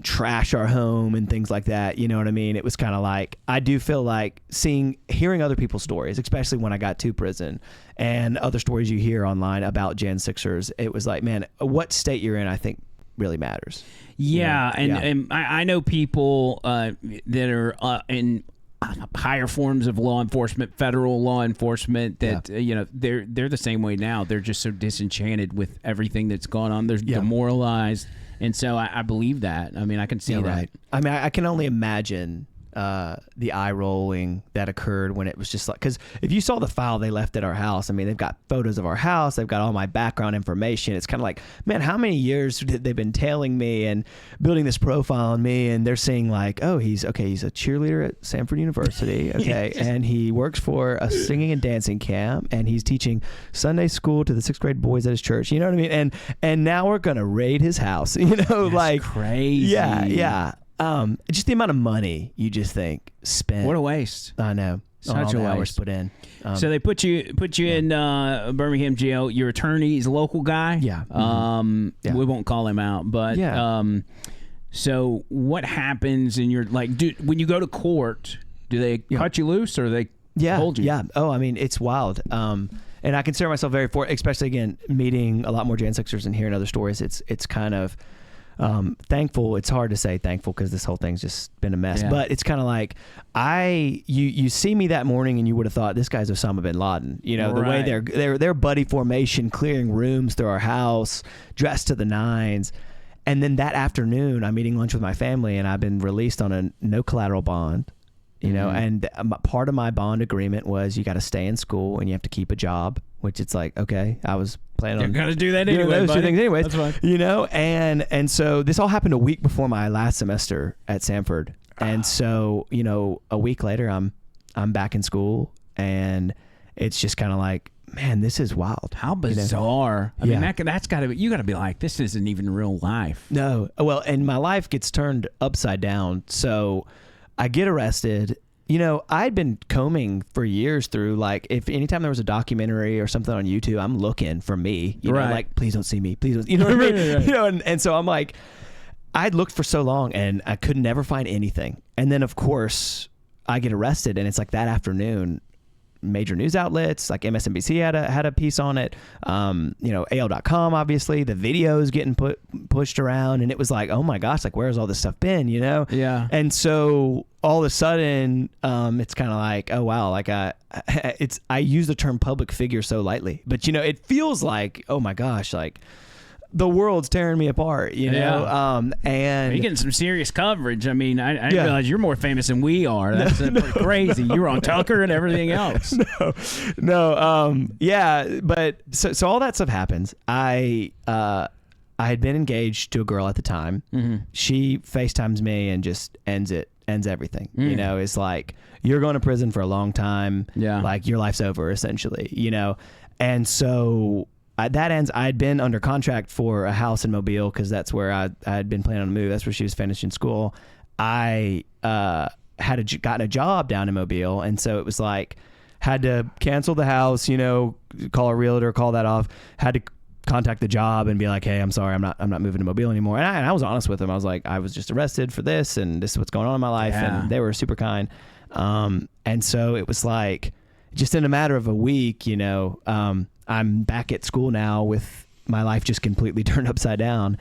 trash our home and things like that. You know what I mean? It was kind of like, I do feel like hearing other people's stories, especially when I got to prison, and other stories you hear online about Gen Sixers. It was like, man, what state you're in, I think really matters. Yeah. And I know people that are in higher forms of law enforcement, federal law enforcement, that they're the same way now. They're just so disenchanted with everything that's gone on. They're demoralized. And so I believe that. I mean, I can see that. Right. I mean, I can only imagine the eye rolling that occurred when it was just like, because if you saw the file they left at our house, I mean, they've got photos of our house, they've got all my background information. It's kind of like, man, how many years they've been tailing me and building this profile on me, and they're saying like, oh, he's a cheerleader at Samford University, okay, and he works for a singing and dancing camp, and he's teaching Sunday school to the 6th grade boys at his church. You know what I mean? And now we're gonna raid his house. That's like crazy. Yeah. Just the amount of money you just think spent. What a waste. I know. Such a waste. Hours put in. So they put you in Birmingham jail. Your attorney's a local guy. Yeah. We won't call him out, but so what happens in your when you go to court? Do they cut you loose, or they hold you? Yeah. Oh, I mean, it's wild. And I consider myself very fortunate, especially again meeting a lot more Gen Sixers and hearing other stories. It's kind of. Thankful. It's hard to say thankful because this whole thing's just been a mess. But it's kind of like you see me that morning and you would have thought this guy's Osama bin Laden. The way they're buddy formation, clearing rooms through our house, dressed to the nines. And then that afternoon, I'm eating lunch with my family, and I've been released on a no collateral bond. And part of my bond agreement was you got to stay in school and you have to keep a job, which it's like, okay, I was planning on. You're gonna do that anyway, those two things anyways. That's fine. And so this all happened a week before my last semester at Samford, and so a week later, I'm back in school, and it's just kind of like, man, this is wild. How bizarre. I mean, that's got to, you got to be like, this isn't even real life. No, well, and my life gets turned upside down. So I get arrested. I'd been combing for years through, like, if anytime there was a documentary or something on YouTube, I'm looking for me, know, like, please don't see me, please don't, you know what I mean? And so I'm like, I'd looked for so long and I could never find anything. And then of course I get arrested, and it's like that afternoon, major news outlets like MSNBC had a piece on it. AL.com, obviously, the videos getting pushed around, and it was like, oh my gosh, like, where's all this stuff been, Yeah. And so all of a sudden, it's kind of like, oh wow, like I use the term public figure so lightly, but it feels like, oh my gosh, like the world's tearing me apart, and you're getting some serious coverage. I mean, I didn't realize you're more famous than we are. That's pretty crazy. You were on Tucker and everything else. But so all that stuff happens. I had been engaged to a girl at the time. Mm-hmm. She FaceTimes me and just ends everything. It's like, you're going to prison for a long time. Yeah. Like, your life's over, essentially, and so that ends. I had been under contract for a house in Mobile because that's where I had been planning on to move. That's where she was finishing school. I had gotten a job down in Mobile, and so it was like, had to cancel the house, call a realtor, call that off. Had to contact the job and be like, hey, I'm sorry, I'm not moving to Mobile anymore. And I was honest with them. I was like, I was just arrested for this, and this is what's going on in my life. Yeah. And they were super kind. And so it was like, just in a matter of a week, I'm back at school now with my life just completely turned upside down,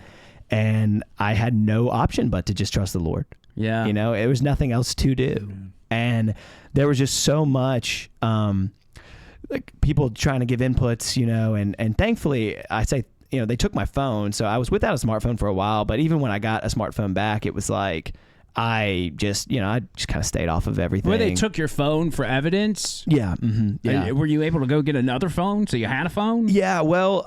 and I had no option but to just trust the Lord. Yeah. There was nothing else to do. Mm-hmm. And there was just so much, like, people trying to give inputs, and thankfully I say, they took my phone. So I was without a smartphone for a while, but even when I got a smartphone back, it was like, I just kind of stayed off of everything. Well, they took your phone for evidence? Yeah. Mm-hmm, yeah. Were you able to go get another phone? So you had a phone? Yeah. Well,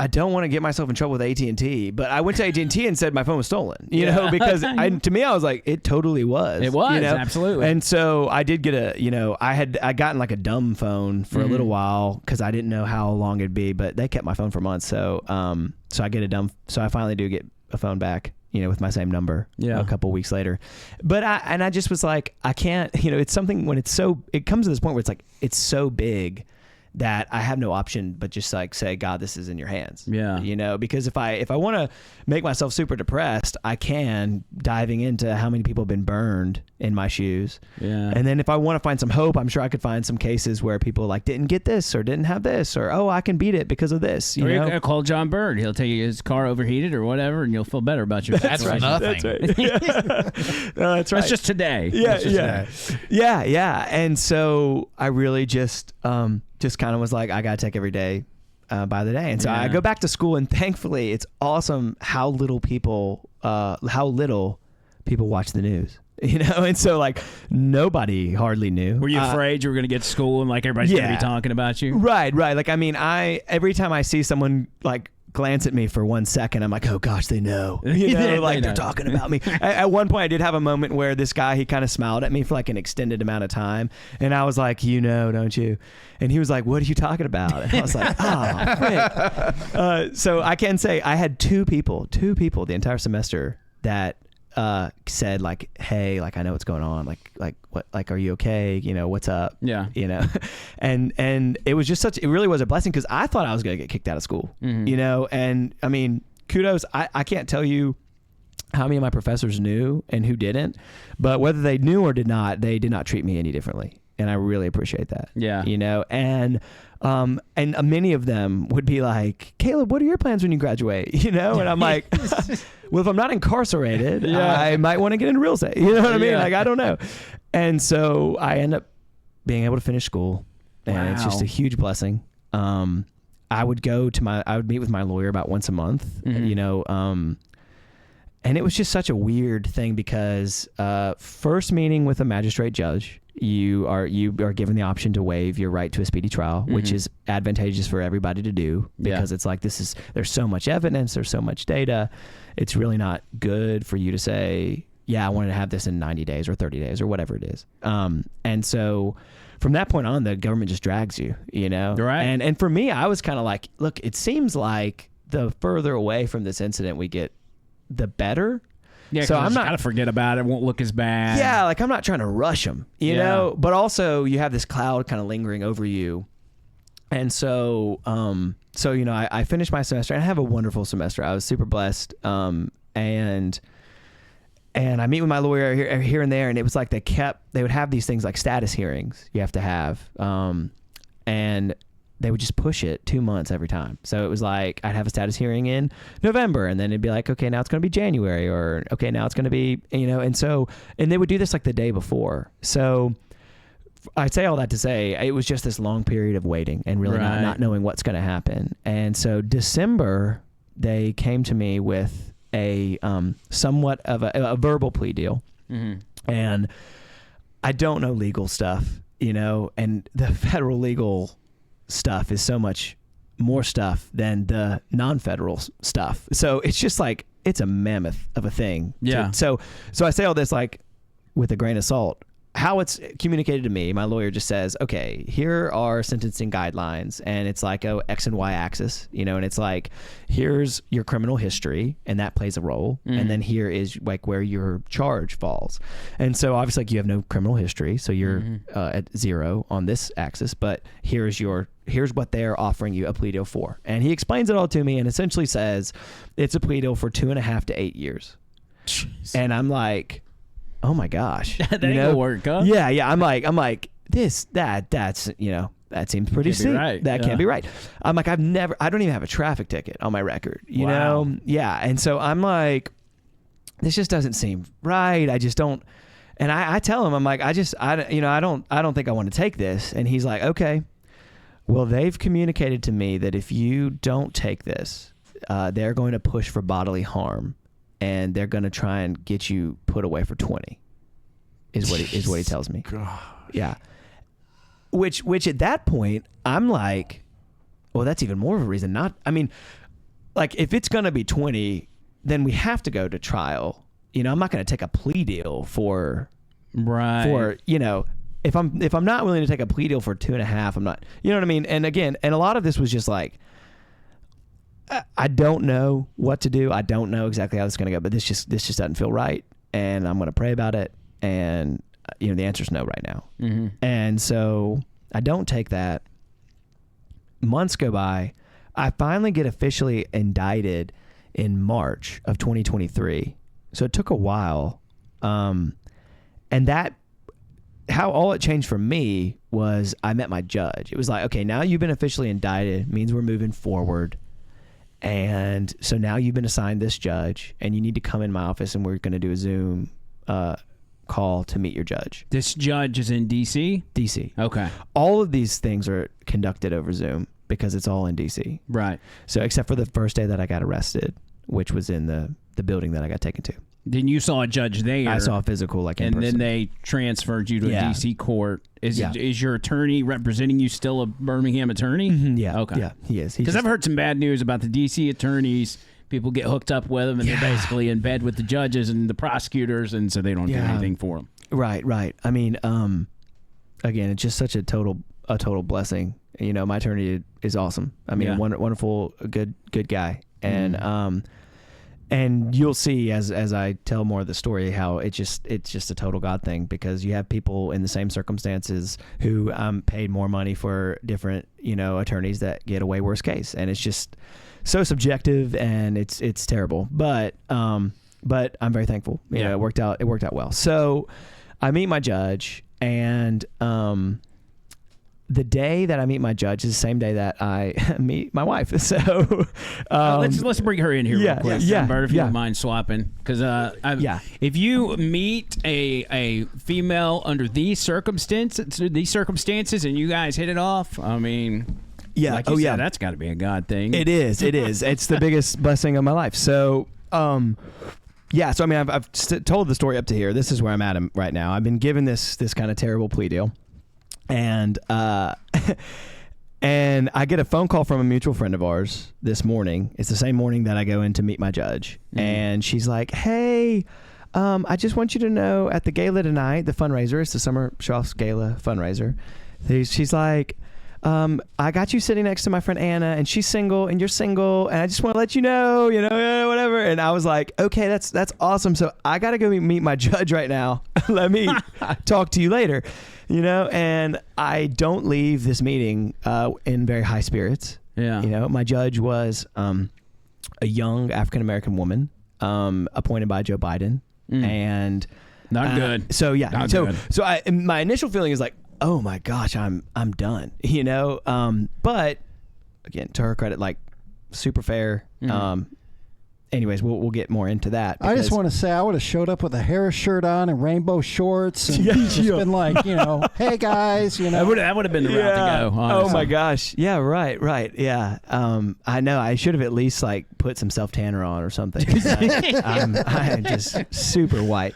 I don't want to get myself in trouble with AT&T, but I went to AT&T and said my phone was stolen, because to me, I was like, it totally was. It was, absolutely. And so I did get I gotten like a dumb phone for a little while because I didn't know how long it'd be, but they kept my phone for months. So I get so I finally do get a phone back. with my same number a couple weeks later. But I just was like, I can't, it's something when it comes to this point where it's like, it's so big that I have no option but just like say, God, this is in your hands. Yeah. Because if I want to make myself super depressed, I can, diving into how many people have been burned in my shoes. Yeah. And then if I want to find some hope, I'm sure I could find some cases where people like didn't get this or didn't have this, or, oh, I can beat it because of this. You know? You call John Bird. He'll tell you his car overheated or whatever, and you'll feel better about yourself. That's for nothing. That's right. No, that's right. That's just today. Yeah. And so I really just kind of was like, I got to take every day by the day. And so I go back to school, and thankfully it's awesome how little people watch the news. And so like nobody hardly knew. Were you afraid you were going to get to school and like everybody's going to be talking about you? Right. Like, I mean, every time I see someone like glance at me for 1 second, I'm like, oh gosh, they know, they're talking about me. At one point I did have a moment where this guy, he kind of smiled at me for like an extended amount of time. And I was like, don't you? And he was like, what are you talking about? And I was like, oh, frick. So I can say I had two people the entire semester that said like, hey, like I know what's going on, like what, like are you okay, what's up, and it was just it really was a blessing, because I thought I was gonna get kicked out of school. And I mean, kudos, I can't tell you how many of my professors knew and who didn't, but whether they knew or did not, they did not treat me any differently, and I really appreciate that. And many of them would be like, Caleb, what are your plans when you graduate? And I'm like, well, if I'm not incarcerated, I might want to get into real estate. You know what I mean? Like, I don't know. And so I end up being able to finish school, and it's just a huge blessing. I would meet with my lawyer about once a month, and it was just such a weird thing, because first meeting with a magistrate judge, you are given the option to waive your right to a speedy trial, which is advantageous for everybody to do, because it's like, there's so much evidence, there's so much data. It's really not good for you to say, I wanted to have this in 90 days or 30 days or whatever it is. And so from that point on, the government just drags you, Right. And for me, I was kind of like, look, it seems like the further away from this incident we get, the better. Yeah, so I'm not gotta forget about it. Won't look as bad. Yeah, like I'm not trying to rush them, you know. But also, you have this cloud kind of lingering over you, and so, I finished my semester, and I have a wonderful semester. I was super blessed, and I meet with my lawyer here and there, and it was like they would have these things like status hearings you have to have, and they would just push it 2 months every time. So it was like, I'd have a status hearing in November, and then it'd be like, okay, now it's going to be January, or okay, now it's going to be, and they would do this like the day before. So I'd say all that to say, it was just this long period of waiting and really not knowing what's going to happen. And so December, they came to me with a somewhat of a verbal plea deal. And I don't know legal stuff, and the federal legal stuff is so much more stuff than the non-federal stuff. So it's just like, it's a mammoth of a thing. So I say all this like with a grain of salt. How it's communicated to me, my lawyer just says, okay, here are sentencing guidelines, and it's like a X and Y axis, and it's like, here's your criminal history, and that plays a role, and then here is like where your charge falls. And so obviously, like, you have no criminal history, so you're at 0 on this axis, but here's what they're offering you a plea deal for. And he explains it all to me and essentially says it's a plea deal for 2.5 to 8 years. Jeez. And I'm like, oh my gosh, that ain't gonna work, huh? Yeah. I'm like that's that seems pretty steep. Right. That can't be right. I'm like, I don't even have a traffic ticket on my record, you know? Yeah. And so I'm like, this just doesn't seem right. I just don't. And I tell him, I'm like, I don't think I want to take this. And he's like, okay, well, they've communicated to me that if you don't take this, they're going to push for bodily harm. And they're going to try and get you put away for 20, is what he tells me. Gosh. Yeah. Which at that point, I'm like, well, that's even more of a reason not. I mean, like, if it's going to be 20, then we have to go to trial. I'm not going to take a plea deal for if I'm not willing to take a plea deal for 2.5, I'm not. You know what I mean? And again, and a lot of this was just like, I don't know what to do. I don't know exactly how this is going to go, but this just doesn't feel right. And I'm going to pray about it. And, the answer's no right now. Mm-hmm. And so I don't take that. Months go by. I finally get officially indicted in March of 2023. So it took a while. And that, how all it changed for me was I met my judge. It was like, okay, now you've been officially indicted, means we're moving forward. And so now you've been assigned this judge, and you need to come in my office, and we're going to do a Zoom call to meet your judge. This judge is in D.C.? D.C. Okay. All of these things are conducted over Zoom because it's all in D.C. Right. So except for the first day that I got arrested, which was in the building that I got taken to. Then you saw a judge there. I saw a physical, in and person. Then they transferred you to a D.C. court. Is your attorney representing you still a Birmingham attorney? Mm-hmm, yeah. Okay. Yeah, he is. Because I've heard some bad news about the D.C. attorneys. People get hooked up with them, and they're basically in bed with the judges and the prosecutors, and so they don't do anything for them. Right. I mean, again, it's just such a total blessing. My attorney is awesome. I mean, wonderful, good guy, and and you'll see as I tell more of the story how it's just a total God thing, because you have people in the same circumstances who paid more money for different attorneys that get a way worse case, and it's just so subjective, and it's terrible. But I'm very thankful. It worked out well. So I meet my judge, and the day that I meet my judge is the same day that I meet my wife. So let's bring her in here real quick. Bert, if you don't mind swapping, because if you meet a female under these circumstances and you guys hit it off, I mean, like you said, that's got to be a God thing. It is. It's the biggest blessing of my life. So so I mean, I've told the story up to here. This is where I'm at right now. I've been given this kind of terrible plea deal. And and I get a phone call from a mutual friend of ours this morning. It's the same morning that I go in to meet my judge. Mm-hmm. And she's like, hey, I just want you to know, at the gala tonight, the fundraiser, it's the Summer Shroff's Gala fundraiser. She's like, I got you sitting next to my friend Anna, and she's single and you're single, and I just want to let you know, whatever. And I was like, okay, that's awesome. So I got to go meet my judge right now. Let me talk to you later. And I don't leave this meeting in very high spirits. Yeah. My judge was a young African-American woman appointed by Joe Biden. And not good. So yeah. Not good. So my initial feeling is like, oh my gosh, I'm done. But again, to her credit, like, super fair. Mm-hmm. Anyways, we'll get more into that. I just want to say I would have showed up with a Harris shirt on and rainbow shorts and just been like, hey guys, That would have been the route to go. Honestly. Oh my gosh. Yeah, right. Yeah. I know I should have at least put some self tanner on or something. I'm just super white.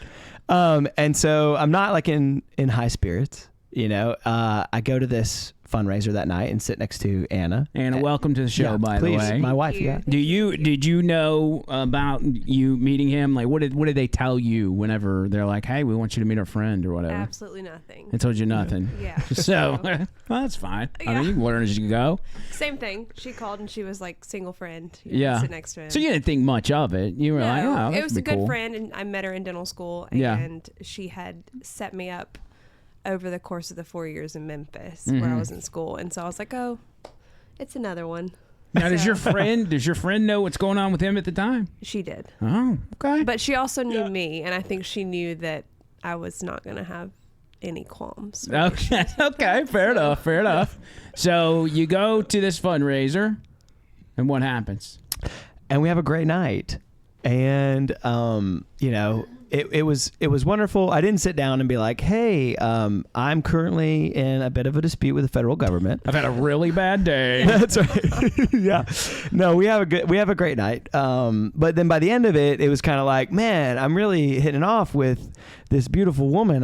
And so I'm not in high spirits. I go to this fundraiser that night and sit next to Anna. Anna, welcome to the show, by the way. My wife, yeah. Did you know about you meeting him? Like, what did they tell you whenever they're like, hey, we want you to meet our friend or whatever? Absolutely nothing. They told you nothing. Yeah. So, well, that's fine. Yeah. I mean, you can learn as you go. Same thing. She called and she was like, single friend. Sit next to him. So you didn't think much of it. You were like, oh, it was a good cool friend, and I met her in dental school, and she had set me up over the course of the 4 years in Memphis where I was in school. And so I was like, oh, it's another one. Now, does your friend know what's going on with him at the time? She did. Oh, okay. But she also knew me, and I think she knew that I was not going to have any qualms. Okay. Fair enough. So you go to this fundraiser, and what happens? And we have a great night. And, it was wonderful. I didn't sit down and be like, hey, I'm currently in a bit of a dispute with the federal government. I've had a really bad day. That's right. Yeah. No, we have a great night. But then by the end of it, it was kind of like, man, I'm really hitting off with this beautiful woman.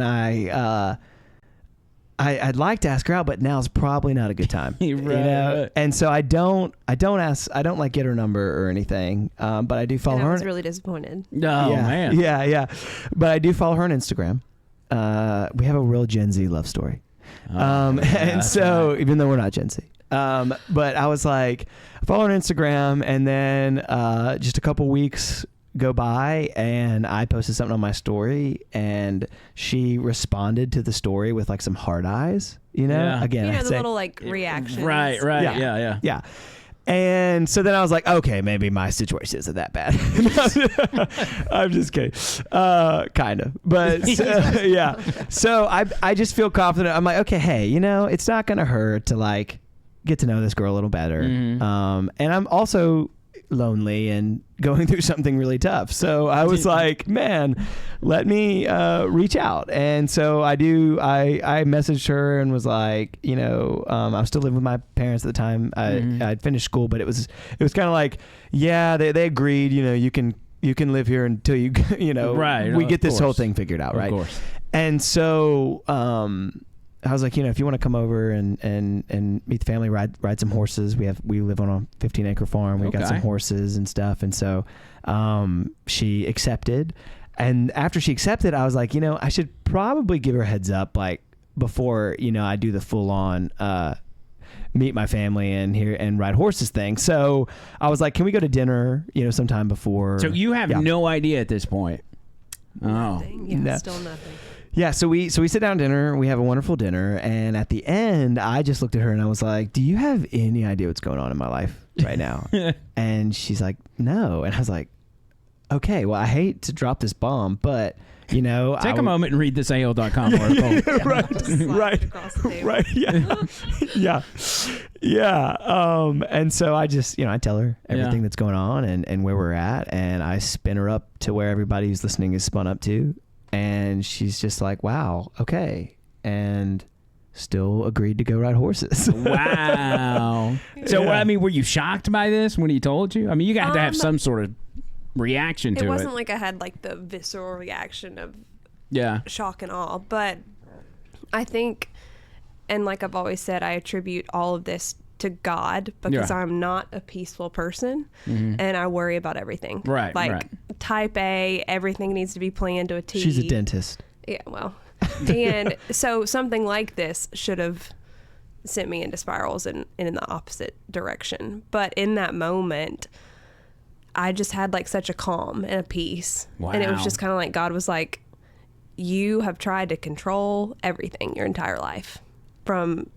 I'd like to ask her out, but now's probably not a good time. Right. And so I don't get her number or anything. But I do follow her. I was really disappointed. Oh, man. Yeah. But I do follow her on Instagram. We have a real Gen Z love story. And so, even though we're not Gen Z. But I was like, I follow her on Instagram, and then just a couple weeks go by, and I posted something on my story, and she responded to the story with like some heart eyes, again, the little like reactions. Right. Yeah. And so then I was like, okay, maybe my situation isn't that bad. I'm just kidding. Kind of. But yeah. So I just feel confident. I'm like, okay, hey, it's not going to hurt to like get to know this girl a little better. And I'm also lonely and going through something really tough. So I was like, man, let me reach out. And so I messaged her and was like, I was still living with my parents at the time. I'd finished school, but it was kind of like, yeah, they agreed, you can live here until you we get this whole thing figured out. Right. Of course. And so I was like, if you want to come over and meet the family, ride some horses. We live on a 15-acre farm. We got some horses and stuff. And so she accepted. And after she accepted, I was like, I should probably give her a heads up, like before, I do the full on meet my family and ride horses thing. So I was like, can we go to dinner, sometime before? So you have no idea at this point. Nothing. Yeah, no. Still nothing. Yeah, so we sit down to dinner. We have a wonderful dinner, and at the end, I just looked at her and I was like, "Do you have any idea what's going on in my life right now?" And she's like, "No," and I was like, "Okay, well, I hate to drop this bomb, but take a moment and read this AOL.com article." Right, yeah. And so I just I tell her everything that's going on and where we're at, and I spin her up to where everybody who's listening is spun up to. And she's just like, wow, okay. And still agreed to go ride horses. Wow. So, were you shocked by this when he told you? I mean, you got to have some sort of reaction to it. It wasn't like I had like the visceral reaction of shock and awe. But I think, and like I've always said, I attribute all of this to God because I'm not a peaceful person and I worry about everything. Right. Like type A, everything needs to be planned to a T. She's a dentist. Yeah, well. And so something like this should have sent me into spirals and in the opposite direction. But in that moment, I just had like such a calm and a peace. Wow. And it was just kind of like God was like, you have tried to control everything your entire life. From,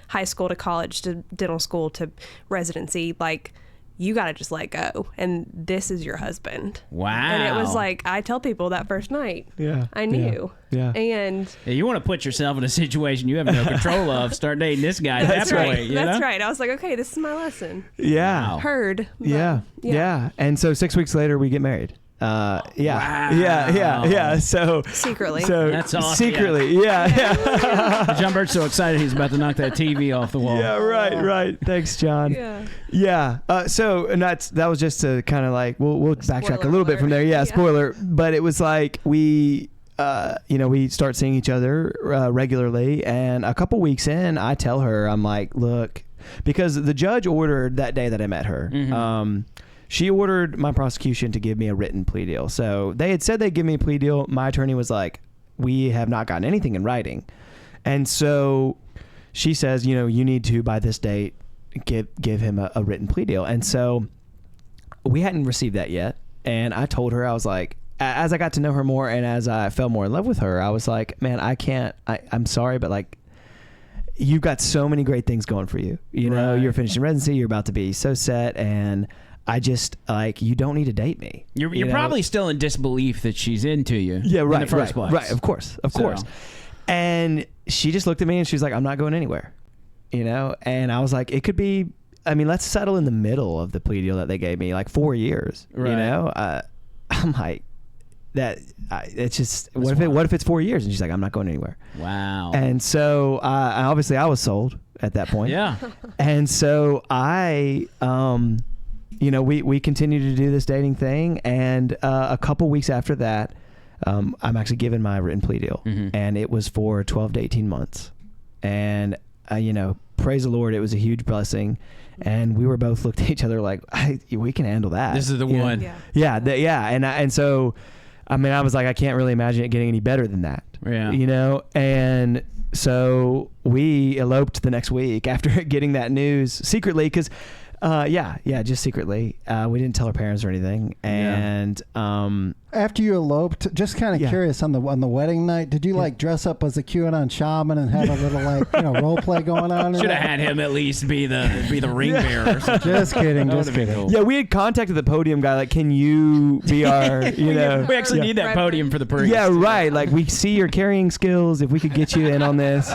high school to college to dental school to residency, like you got to just let go. And this is your husband. Wow. And it was like, I tell people that first night. Yeah. I knew. Yeah. And you want to put yourself in a situation you have no control of, start dating this guy at that point. That's right. I was like, okay, this is my lesson. Yeah. Heard. Yeah. And so 6 weeks later, we get married. Wow. Yeah. So secretly. That's awesome. Secretly. Yeah. John Bert's so excited he's about to knock that TV off the wall. Yeah. Right. Thanks, John. Yeah. So and that was just to kind of like we'll backtrack a little bit from there. Yeah. Spoiler. But it was like we start seeing each other regularly, and a couple weeks in, I tell her, I'm like, look, because the judge ordered that day that I met her. She ordered my prosecution to give me a written plea deal. So they had said they'd give me a plea deal. My attorney was like, we have not gotten anything in writing. And so she says, you need to, by this date, give him a written plea deal. And so we hadn't received that yet. And I told her, I was like, as I got to know her more and as I fell more in love with her, I was like, man, I'm sorry, but like, you've got so many great things going for you. You're finishing residency, you're about to be so set, and I just like, you don't need to date me. You're probably still in disbelief that she's into you. Yeah, right. In the first place. Right. Of course. And she just looked at me and she's like, I'm not going anywhere. And I was like, it could be. I mean, let's settle in the middle of the plea deal that they gave me, like 4 years. Right. I'm like, that. It's just what if it's 4 years? And she's like, I'm not going anywhere. Wow. And so obviously I was sold at that point. Yeah. And so we continue to do this dating thing, and a couple weeks after that, I'm actually given my written plea deal, and it was for 12 to 18 months. And, praise the Lord, it was a huge blessing, and we were both looked at each other like, we can handle that. This is the one. And so I mean, I was like, I can't really imagine it getting any better than that. Yeah. You know, and so we eloped the next week after getting that news secretly, because just secretly. We didn't tell our parents or anything. And after you eloped, just kind of curious, on the wedding night, did you like dress up as a QAnon shaman and have a little like role play going on? Should have had him at least be the ring bearer. Or something. Just kidding, just kidding. Cool. Yeah, we had contacted the podium guy. Like, can you be our? We actually need that podium for the priest. Yeah, right. Like, we see your carrying skills. If we could get you in on this,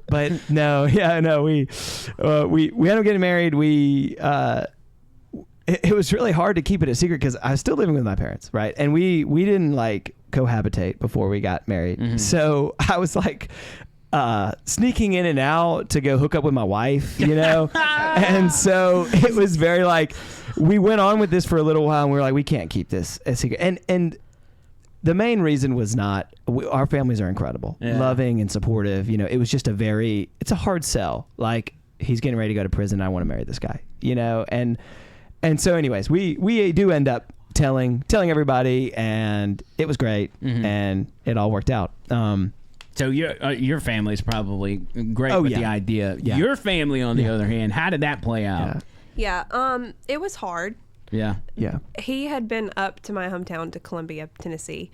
But no, we ended up getting married. It was really hard to keep it a secret because I was still living with my parents, right? And we didn't like cohabitate before we got married. Mm-hmm. So I was like sneaking in and out to go hook up with my wife, and so it was very like, we went on with this for a little while and we were like, we can't keep this a secret. And the main reason was not, our families are incredible, loving and supportive. It was just it's a hard sell. Like, he's getting ready to go to prison. I want to marry this guy, and so anyways, we do end up telling everybody, and it was great, and it all worked out. So your family's probably great with the idea. Yeah. Your family, on the other hand, how did that play out? Yeah, it was hard. Yeah. He had been up to my hometown to Columbia, Tennessee,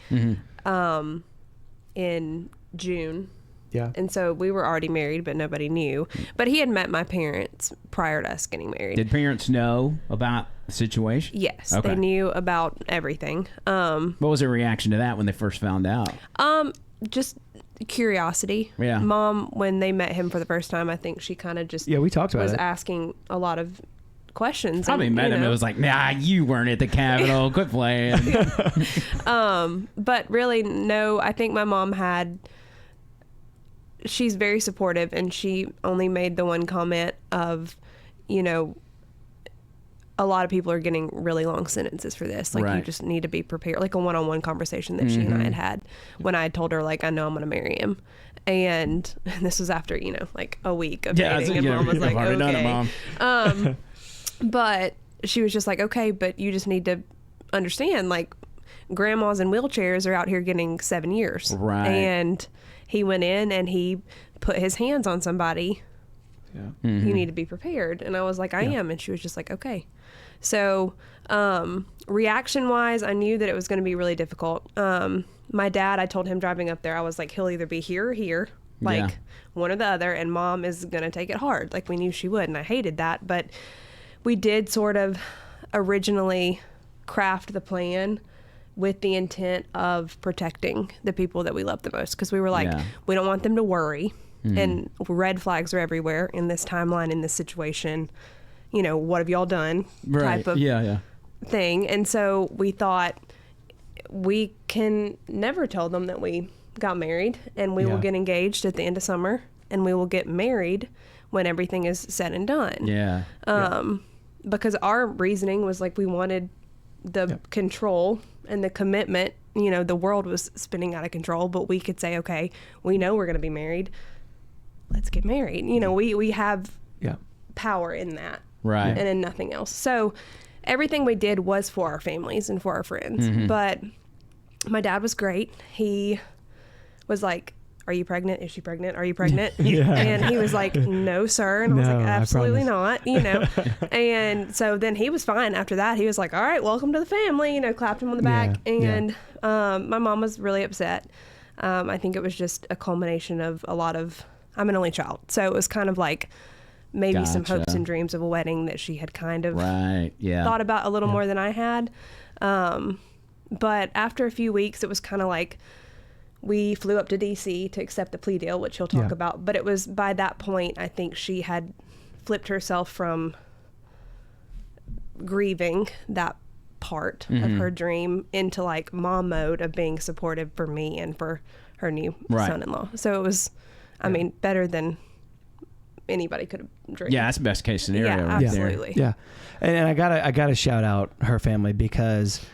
in June. Yeah. And so we were already married, but nobody knew. But he had met my parents prior to us getting married. Did parents know about the situation? Yes, okay. They knew about everything. What was their reaction to that when they first found out? Just curiosity. Yeah. Mom, when they met him for the first time, I think she kind of just we talked about was it. asking a lot of questions. Probably met him. It was like, nah, you weren't at the Capitol. Quit playing. But really, no. I think my mom she's very supportive, and she only made the one comment of, a lot of people are getting really long sentences for this. Like, you just need to be prepared. Like a one-on-one conversation that she and I had when I had told her, like, I know I'm going to marry him. And this was after, like a week of dating. And Mom was like, okay. Done it, Mom. But she was just like, okay, but you just need to understand, like, grandmas in wheelchairs are out here getting 7 years. Right. And he went in and he put his hands on somebody. Yeah. Mm-hmm. You need to be prepared. And I was like, I am. And she was just like, okay. So reaction wise, I knew that it was going to be really difficult. My dad, I told him driving up there, I was like, he'll either be here or here, like one or the other. And Mom is going to take it hard. Like, we knew she would. And I hated that. But we did sort of originally craft the plan with the intent of protecting the people that we love the most. Because we were like, we don't want them to worry. Mm-hmm. And red flags are everywhere in this timeline, in this situation. What have y'all done? Right. Type of thing. And so we thought, we can never tell them that we got married, and we will get engaged at the end of summer, and we will get married when everything is said and done. Yeah. Because our reasoning was like, we wanted the control and the commitment. The world was spinning out of control, but we could say, okay, we know we're going to be married. Let's get married. We have power in that. Right. And in nothing else. So everything we did was for our families and for our friends. Mm-hmm. But my dad was great. He was like, are you pregnant? Is she pregnant? Are you pregnant? And he was like, no, sir. And I was like, absolutely not, And so then he was fine after that. He was like, all right, welcome to the family, clapped him on the back. And my mom was really upset. I think it was just a culmination of a lot of, I'm an only child. So it was kind of like maybe some hopes and dreams of a wedding that she had kind of thought about a little more than I had. But after a few weeks, it was kind of like, we flew up to D.C. to accept the plea deal, which he'll talk about. But it was by that point, I think she had flipped herself from grieving that part of her dream into like mom mode of being supportive for me and for her new son-in-law. So it was, I mean, better than anybody could have dreamed. Yeah, that's the best case scenario right absolutely. there. Yeah. And I gotta shout out her family because,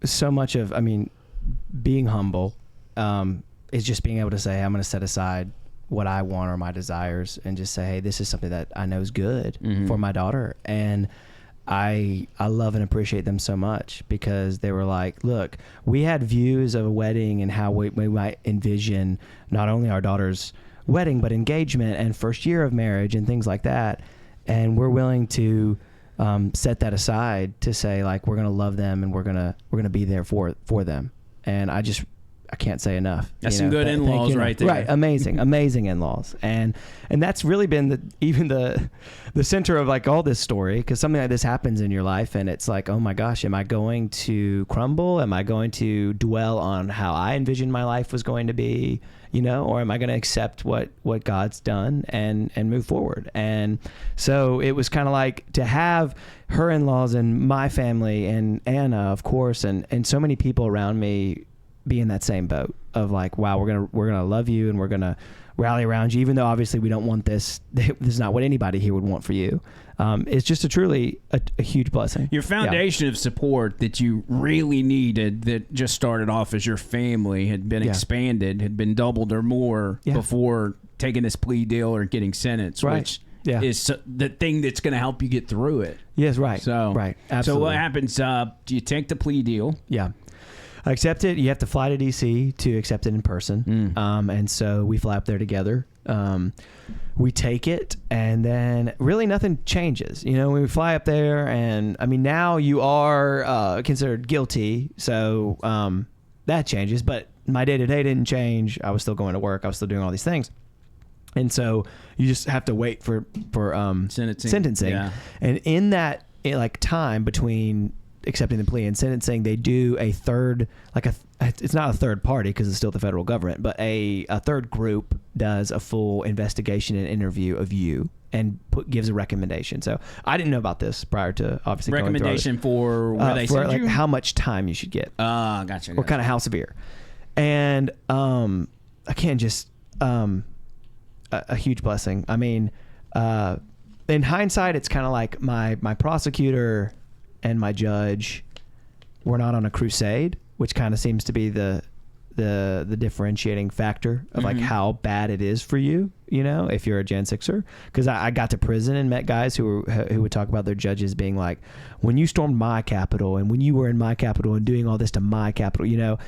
so much of, being humble is just being able to say, I'm going to set aside what I want or my desires and just say, hey, this is something that I know is good for my daughter. And I love and appreciate them so much, because they were like, look, we had views of a wedding and how we might envision not only our daughter's wedding, but engagement and first year of marriage and things like that. And we're willing to set that aside to say, like, we're going to love them and we're going to be there for them. And I can't say enough. That's some good in-laws right there. Right. Amazing in-laws. And that's really been even the center of like all this story, because something like this happens in your life and it's like, oh my gosh, am I going to crumble? Am I going to dwell on how I envisioned my life was going to be, or am I going to accept what God's done and move forward? And so it was kind of like to have her in-laws and my family and Anna, of course, and so many people around me be in that same boat of like, wow, we're gonna love you and we're gonna rally around you, even though obviously we don't want this. This is not what anybody here would want for you. It's just a huge blessing. Your foundation of support that you really needed, that just started off as your family, had been expanded, had been doubled or more before taking this plea deal or getting sentenced, which is the thing that's going to help you get through it. Yes, right. So, right. Absolutely. So what happens? Do you take the plea deal? Yeah. I accept it. You have to fly to D.C. to accept it in person. And so we fly up there together. We take it, and then really nothing changes. We fly up there, and I mean, now you are considered guilty, so that changes. But my day-to-day didn't change. I was still going to work. I was still doing all these things. And so you just have to wait for sentencing. Yeah. And in that time between accepting the plea and sentencing, they do a third, it's not a third party because it's still the federal government, but a third group does a full investigation and interview of you and gives a recommendation. So I didn't know about this prior to obviously recommendation for where they send you? How much time you should get. Gotcha. Or kind of how severe. And again, just a huge blessing. I mean, in hindsight, it's kind of like my prosecutor and my judge were not on a crusade, which kind of seems to be the differentiating factor of like how bad it is for you, if you're a Gen 6er. Because I got to prison and met guys who would talk about their judges being like, when you stormed my Capitol and when you were in my Capitol and doing all this to my Capitol,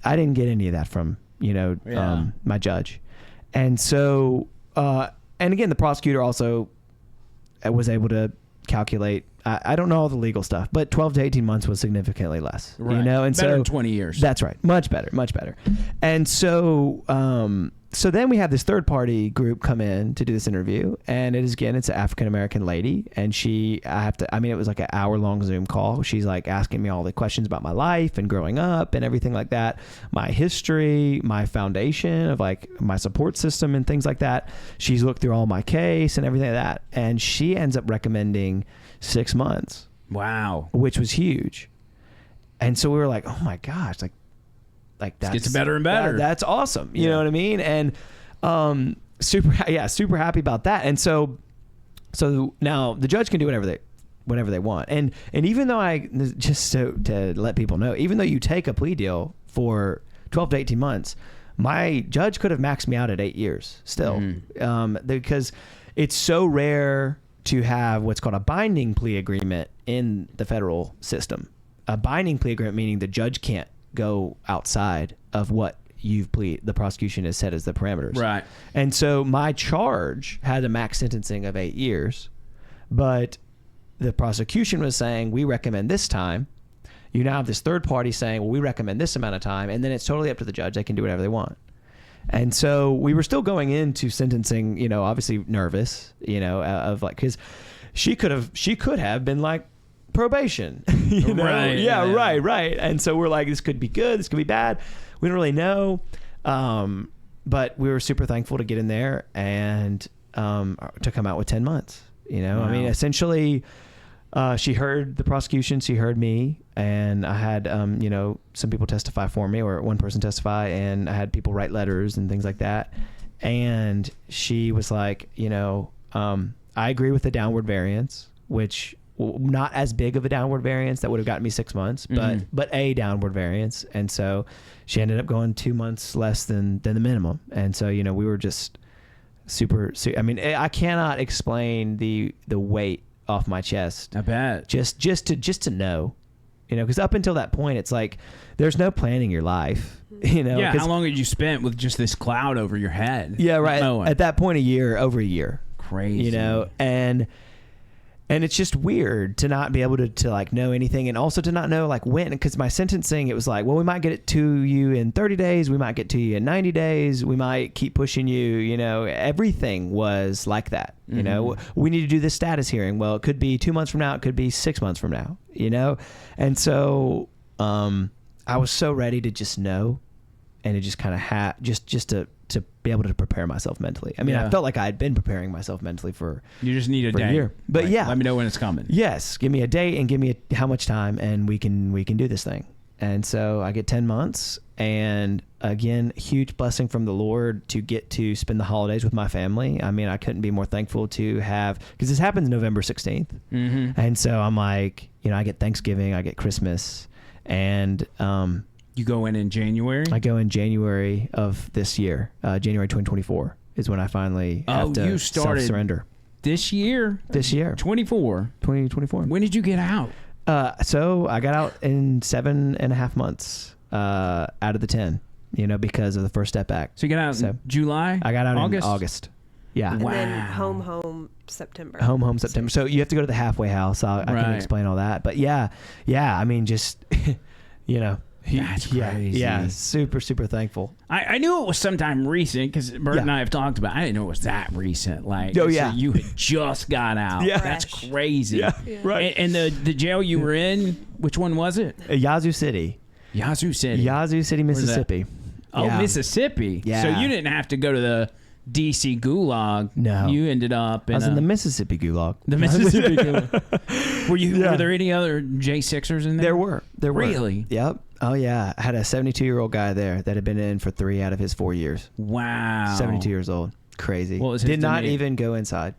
I didn't get any of that from my judge. And so and again, the prosecutor also was able to calculate, I don't know all the legal stuff, but 12 to 18 months was significantly less, right. And better so than 20 years. That's right. Much better. And so, so then we have this third party group come in to do this interview, and it's an African-American lady, and it was like an hour-long Zoom call. She's like asking me all the questions about my life and growing up and everything like that, my history, my foundation of like my support system and things like that. She's looked through all my case and everything like that, and she ends up recommending 6 months. Wow. Which was huge. And so we were like, oh my gosh, like that gets better and better. That's awesome. You know what I mean? And super happy about that. And so now the judge can do whatever they want. And even though to let people know, even though you take a plea deal for 12 to 18 months, my judge could have maxed me out at 8 years still. Because it's so rare to have what's called a binding plea agreement in the federal system. A binding plea agreement meaning the judge can't go outside of what the prosecution has set as the parameters. Right. And so my charge had a max sentencing of 8 years, but the prosecution was saying, we recommend this time. You now have this third party saying, well, we recommend this amount of time, and then it's totally up to the judge. They can do whatever they want. And so we were still going into sentencing, obviously nervous, of like, because she could have been like probation, Right. Yeah, right. And so we're like, this could be good, this could be bad. We don't really know. But we were super thankful to get in there and to come out with 10 months. Wow. I mean, essentially, she heard the prosecution, she heard me, and I had, some people testify for me, or one person testify, and I had people write letters and things like that. And she was like, I agree with the downward variance, which not as big of a downward variance that would have gotten me 6 months, but a downward variance. And so she ended up going 2 months less than the minimum. And so, we were just super, I mean, I cannot explain the weight off my chest. I bet. Just to know, because up until that point, it's like there's no planning your life. Yeah. How long had you spent with just this cloud over your head? Yeah, right. At that point, over a year. Crazy. And it's just weird to not be able to like know anything, and also to not know like when, because my sentencing, it was like, well, we might get it to you in 30 days. We might get to you in 90 days. We might keep pushing you, everything was like that. We need to do this status hearing. Well, it could be 2 months from now. It could be 6 months from now, And so, I was so ready to just know, and to just kind of just to be able to prepare myself mentally. I mean, I felt like I had been preparing myself mentally for you just need a day. Year. But let me know when it's coming. Yes, give me a date and give me how much time, and we can do this thing. And so I get 10 months, and again, huge blessing from the Lord to get to spend the holidays with my family. I mean, I couldn't be more thankful to have, because this happens November 16th. Mm-hmm. And so I'm like, I get Thanksgiving, I get Christmas, and you go in January? I go in January of this year. January 2024 is when I finally have to self-surrender. This year? 2024. When did you get out? So I got out in 7.5 months out of the 10, because of the First Step Act. So you got out in July? I got out in August. Yeah. And then home September. Home September. So you have to go to the halfway house. I can explain all that. But yeah. I mean, just, That's crazy. Yeah, super, super thankful. I knew it was sometime recent because Bert and I have talked about it. I didn't know it was that recent. Like, so you had just got out. Yeah. That's crazy. Yeah. Right. And the jail you were in, which one was it? Yazoo City, Mississippi. Mississippi. Yeah. So you didn't have to go to the DC gulag. No. You ended up in I was in the Mississippi gulag. The Mississippi gulag. Were there any other J6ers in there? There were. Really? Yep. Oh, yeah. I had a 72-year-old guy there that had been in for 3 out of his 4 years. Wow. 72 years old. Crazy. What was Did not even go inside.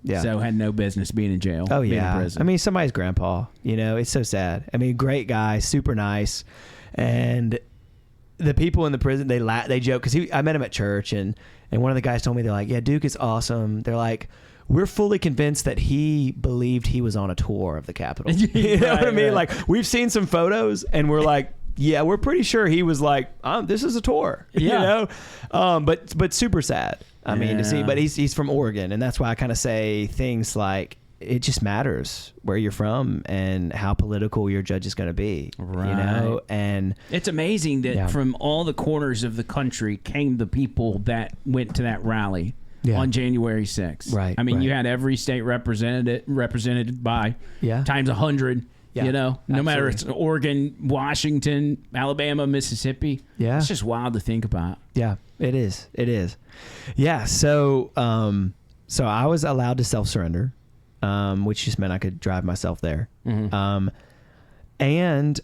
Yeah. So had no business being in jail. Oh, being yeah. in prison. I mean, somebody's grandpa. It's so sad. I mean, great guy, super nice. And the people in the prison, they joke, because I met him at church, and one of the guys told me, they're like, yeah, Duke is awesome. They're like, we're fully convinced that he believed he was on a tour of the Capitol. You know what I mean? Like, we've seen some photos, and we're like, yeah, we're pretty sure he was like, this is a tour. Yeah. But super sad. I mean, to see. But he's from Oregon, and that's why I kind of say things like, it just matters where you're from and how political your judge is going to be. Right. And it's amazing that from all the corners of the country came the people that went to that rally on January 6th. Right. I mean, you had every state represented by times 100. Yeah, no matter if it's Oregon, Washington, Alabama, Mississippi. Yeah. It's just wild to think about. Yeah, it is. Yeah. So I was allowed to self-surrender, which just meant I could drive myself there. Mm-hmm. And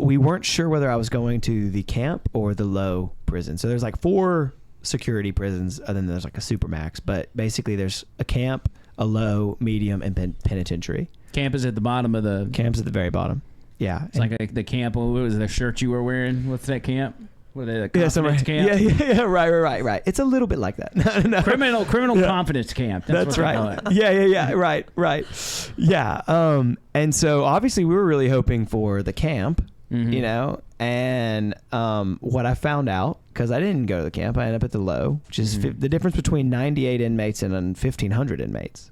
we weren't sure whether I was going to the camp or the low prison. So there's like 4 security prisons, and then there's like a supermax. But basically there's a camp, a low, medium, and penitentiary. Camp is at the bottom of the... Camp's at the very bottom. Yeah. It's like the camp. What was the shirt you were wearing? What's that camp? What are they, the confidence camp? Yeah. Right. It's a little bit like that. No. Criminal confidence camp. That's what right. Yeah. Right. Yeah. And so obviously we were really hoping for the camp, and what I found out, because I didn't go to the camp, I ended up at the low, which is the difference between 98 inmates and 1,500 inmates.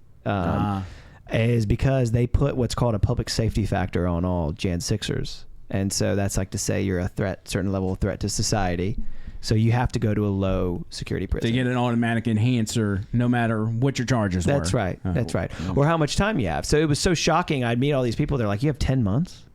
Is because they put what's called a public safety factor on all Jan 6ers. And so that's like to say you're a certain level of threat to society. So you have to go to a low security prison. To get an automatic enhancer no matter what your charges were. That's right. That's right. Or how much time you have. So it was so shocking. I'd meet all these people. They're like, you have 10 months?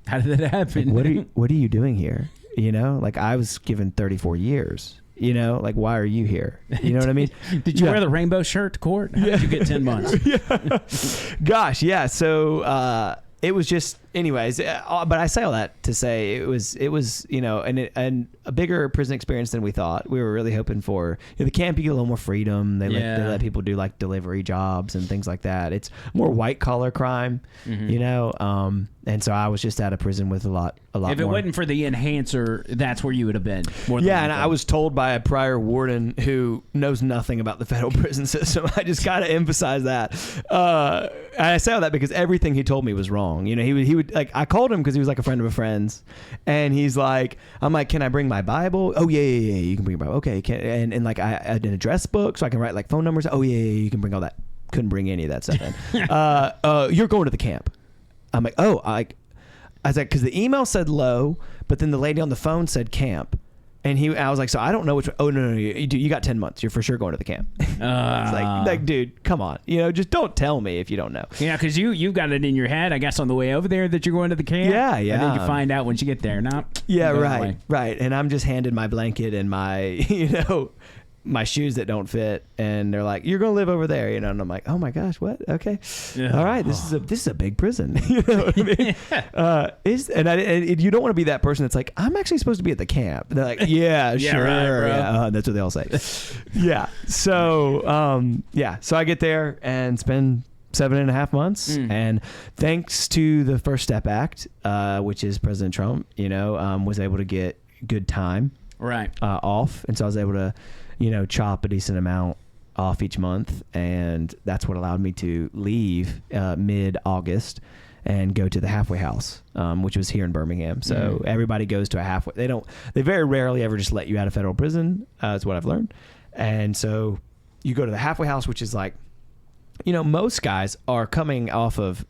How did that happen? Like, what are you doing here? Like I was given 34 years. Like, why are you here? You know what I mean? Did you wear the rainbow shirt to court? How did you get 10 months? Gosh, yeah. So it was just, anyways, but I say all that to say it was and a bigger prison experience than we thought. We were really hoping for. The camp, you get a little more freedom. They let people do like delivery jobs and things like that. It's more white collar crime, and so I was just out of prison with a lot If it more. wasn't for the enhancer, that's where you would have been. And I was told by a prior warden who knows nothing about the federal prison system. I just got to emphasize that. And I say all that because everything he told me was wrong. He would like, I called him because he was like a friend of a friend's, and he's like, I'm like, can I bring my Bible? Oh yeah, you can bring your Bible. Okay, and like I had an address book so I can write like phone numbers. Oh yeah, you can bring all that. Couldn't bring any of that stuff in. You're going to the camp. I'm like, oh, I was like, because the email said low, but then the lady on the phone said camp. And I was like, so I don't know which one. Oh, no, you got 10 months. You're for sure going to the camp. It's like, dude, come on. Just don't tell me if you don't know. Yeah, because you got it in your head, I guess, on the way over there that you're going to the camp. Yeah. And then you find out once you get there. Yeah, right. And I'm just handed my blanket and my, my shoes that don't fit, and they're like, you're gonna live over there, and I'm like, oh my gosh, what? Okay, all right, this is a big prison. You know what I mean? And you don't want to be that person that's like, I'm actually supposed to be at the camp. They're like, yeah, sure, right, bro. That's what they all say. So I get there and spend 7.5 months, and thanks to the First Step Act, which is President Trump, was able to get good time off, and so I was able to chop a decent amount off each month, and that's what allowed me to leave mid-August and go to the halfway house, which was here in Birmingham. So everybody goes to a halfway. They very rarely ever just let you out of federal prison. Is what I've learned. And so you go to the halfway house, which is like, most guys are coming off of,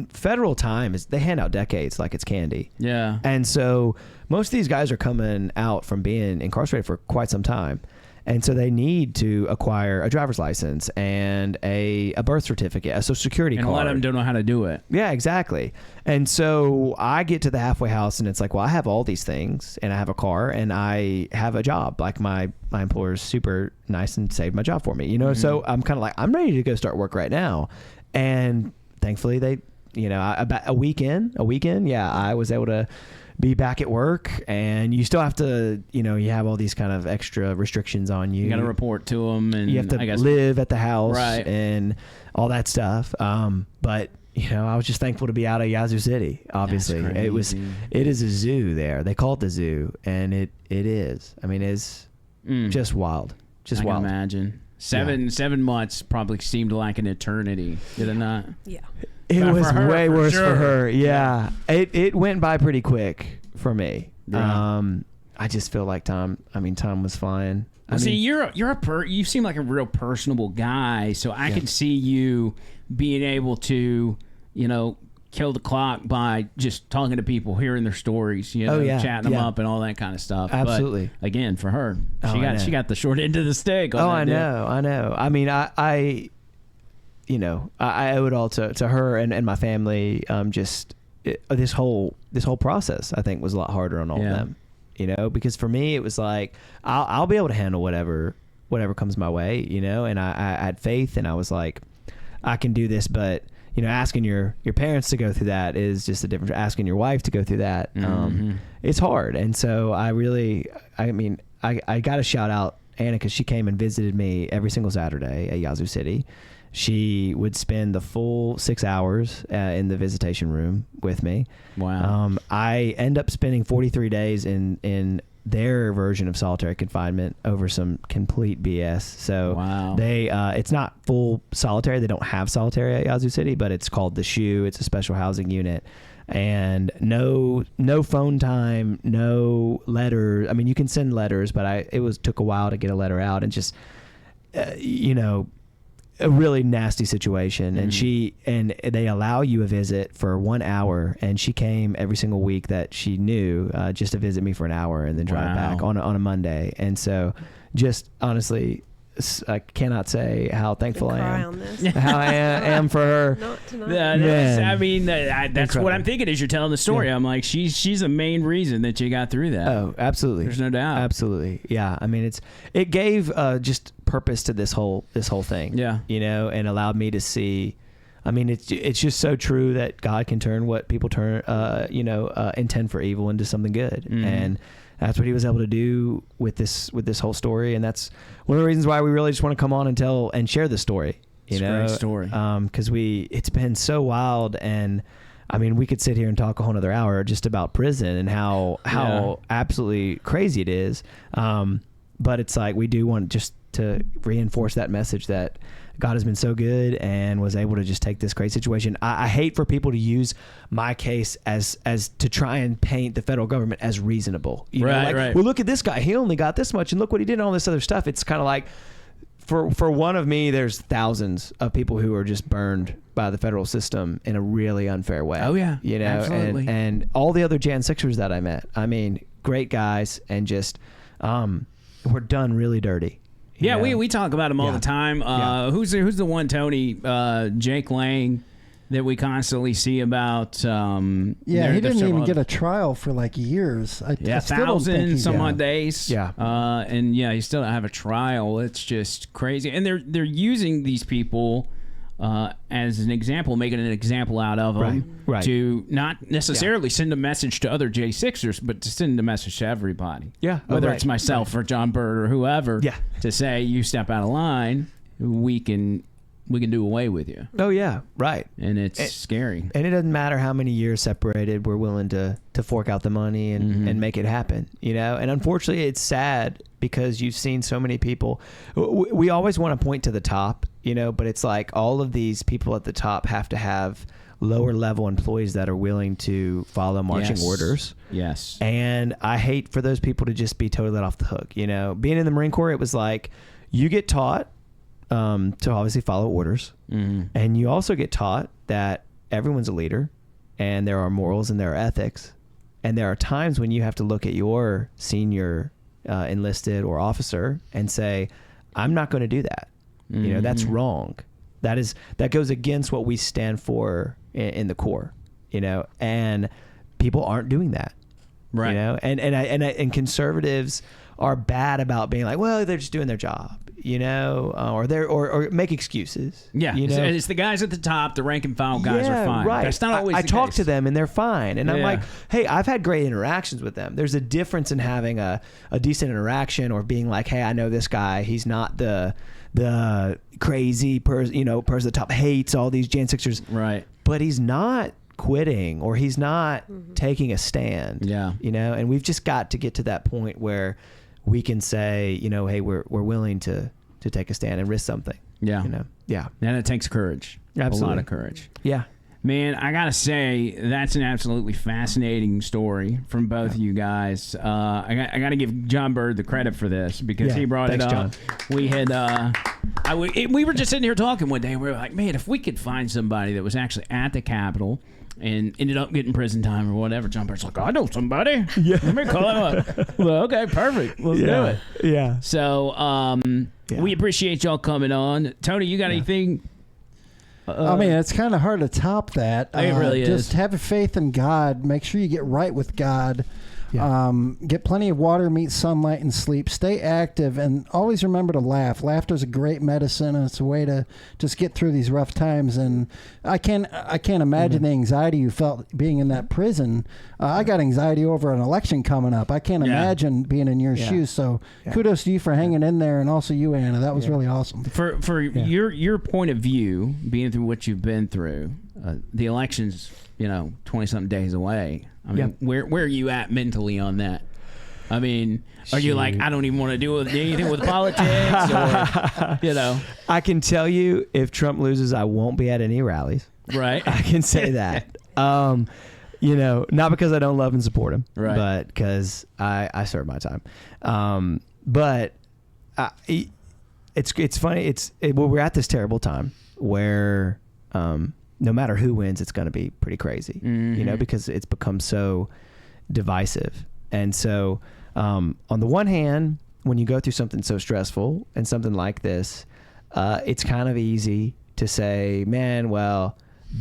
federal time they hand out decades like it's candy. Yeah. And so most of these guys are coming out from being incarcerated for quite some time. And so they need to acquire a driver's license and a birth certificate, a social security card. And a lot of them don't know how to do it. Yeah, exactly. And so I get to the halfway house, and it's like, well, I have all these things, and I have a car, and I have a job. Like my employer's super nice and saved my job for me, So I'm kind of like, I'm ready to go start work right now. And thankfully they, about a weekend, I was able to be back at work, and you still have to, you have all these kind of extra restrictions on you. You got to report to them, and you have to live at the house, and all that stuff. But I was just thankful to be out of Yazoo City. Obviously, it is a zoo there. They call it the zoo, and it is. It's just wild. Just wild. I can imagine 7 months probably seemed like an eternity. Did it not? Yeah. It was way worse for her. Yeah. It went by pretty quick for me. Yeah. I just feel like time was flying. See, you seem like a real personable guy, so I can see you being able to, kill the clock by just talking to people, hearing their stories, chatting them up and all that kind of stuff. Absolutely. But again, for her, she got the short end of the stick. I know. I owe it all to her and my family. This whole process, I think, was a lot harder on all of them. Because for me, it was like, I'll be able to handle whatever comes my way. And I had faith, and I was like, I can do this. But asking your parents to go through that is just a different. Asking your wife to go through that, it's hard. And so I got to shout out Anna, because she came and visited me every single Saturday at Yazoo City. She would spend the full 6 hours in the visitation room with me. Wow. I end up spending 43 days in their version of solitary confinement over some complete BS. So they it's not full solitary. They don't have solitary at Yazoo City, but it's called the SHU. It's a special housing unit. And no phone time, no letters. You can send letters, but it took a while to get a letter out, and just a really nasty situation. And they allow you a visit for 1 hour, and she came every single week that she knew, just to visit me for an hour and then drive back on a Monday. And so, just honestly, I cannot say how thankful I am. How I am for her. Not tonight. That's Incredible. what I'm thinking as you're telling the story. I'm like, she's the main reason that you got through that. Oh, absolutely. There's no doubt. Absolutely. Yeah. It gave just purpose to this whole thing. Yeah. And allowed me to see I mean, it's just so true that God can turn what people intend for evil into something good. And that's what he was able to do with this whole story. And that's one of the reasons why we really just want to come on and tell and share the story. It's a great story. Because it's been so wild. And I mean, we could sit here and talk a whole nother hour just about prison and how absolutely crazy it is. But it's like, we do want just to reinforce that message that God has been so good and was able to just take this crazy situation. I hate for people to use my case as to try and paint the federal government as reasonable. You know, like, well, look at this guy. He only got this much, and look what he did and all this other stuff. It's kind of like, for one of me, there's thousands of people who are just burned by the federal system in a really unfair way. Oh, yeah. You know, absolutely. And all the other Jan Sixers that I met, I mean, great guys, and just were done really dirty. Yeah, we talk about him all the time. Who's the one, Tony? Jake Lang, that we constantly see about. He didn't even get a trial for like years. I 1,000 some odd days. Yeah, and he still don't have a trial. It's just crazy, and they're using these people as an example, making an example out of them, to not necessarily send a message to other J6ers, but to send a message to everybody. Yeah, whether it's myself or John Bird or whoever. Yeah. To say, you step out of line, we can do away with you. Oh yeah, right. And it's scary. And it doesn't matter how many years separated. We're willing to fork out the money and make it happen. You know. And unfortunately, it's sad because you've seen so many people. We always want to point to the top, you know, but it's like all of these people at the top have to have lower level employees that are willing to follow marching orders. Yes. And I hate for those people to just be totally let off the hook. You know, being in the Marine Corps, it was like you get taught to obviously follow orders, and you also get taught that everyone's a leader, and there are morals and there are ethics, and there are times when you have to look at your senior enlisted or officer and say, I'm not going to do that. You know, that's wrong. That goes against what we stand for in the Corps, you know, and people aren't doing that. Right. You know, and conservatives are bad about being like, well, they're just doing their job, you know, or make excuses. Yeah. You know? It's the guys at the top, the rank and file guys are fine. Right. That's not always I the talk case. to them and they're fine. And I'm like, hey, I've had great interactions with them. There's a difference in having a decent interaction or being like, hey, I know this guy. He's not the crazy person, person the top hates all these Jan Sixers. Right. But he's not quitting or he's not taking a stand. Yeah. You know, and we've just got to get to that point where we can say, you know, hey, we're willing to take a stand and risk something. Yeah. You know? Yeah. And it takes courage. Absolutely. A lot of courage. Yeah. Man, I got to say, that's an absolutely fascinating story from both of you guys. I got to give John Bird the credit for this because he brought it up. John. We had, we were just sitting here talking one day and we were like, man, if we could find somebody that was actually at the Capitol and ended up getting prison time or whatever, John Bird's like, I know somebody. Yeah. Let me call him up. Well, okay, perfect. Let's do it. Yeah. So we appreciate y'all coming on. Tony, you got anything? I mean, it's kind of hard to top that. It really is. Just have faith in God. Make sure you get right with God. Yeah. Get plenty of water, meat, sunlight, and sleep. Stay active, and always remember to laugh. Laughter is a great medicine, and it's a way to just get through these rough times. And I can't imagine the anxiety you felt being in that prison. I got anxiety over an election coming up. I can't imagine being in your shoes. So kudos to you for hanging in there, and also you, Anna. That was really awesome. For your point of view, being through what you've been through, the election's 20-something days away. I mean, where are you at mentally on that? I mean, are you like, I don't even want to do anything with politics? Or, I can tell you, if Trump loses, I won't be at any rallies. Right. I can say that. Not because I don't love and support him, right, but because I serve my time. But it's funny. We're at this terrible time where no matter who wins, it's going to be pretty crazy, because it's become so divisive. And so on the one hand, when you go through something so stressful and something like this, it's kind of easy to say, man, well,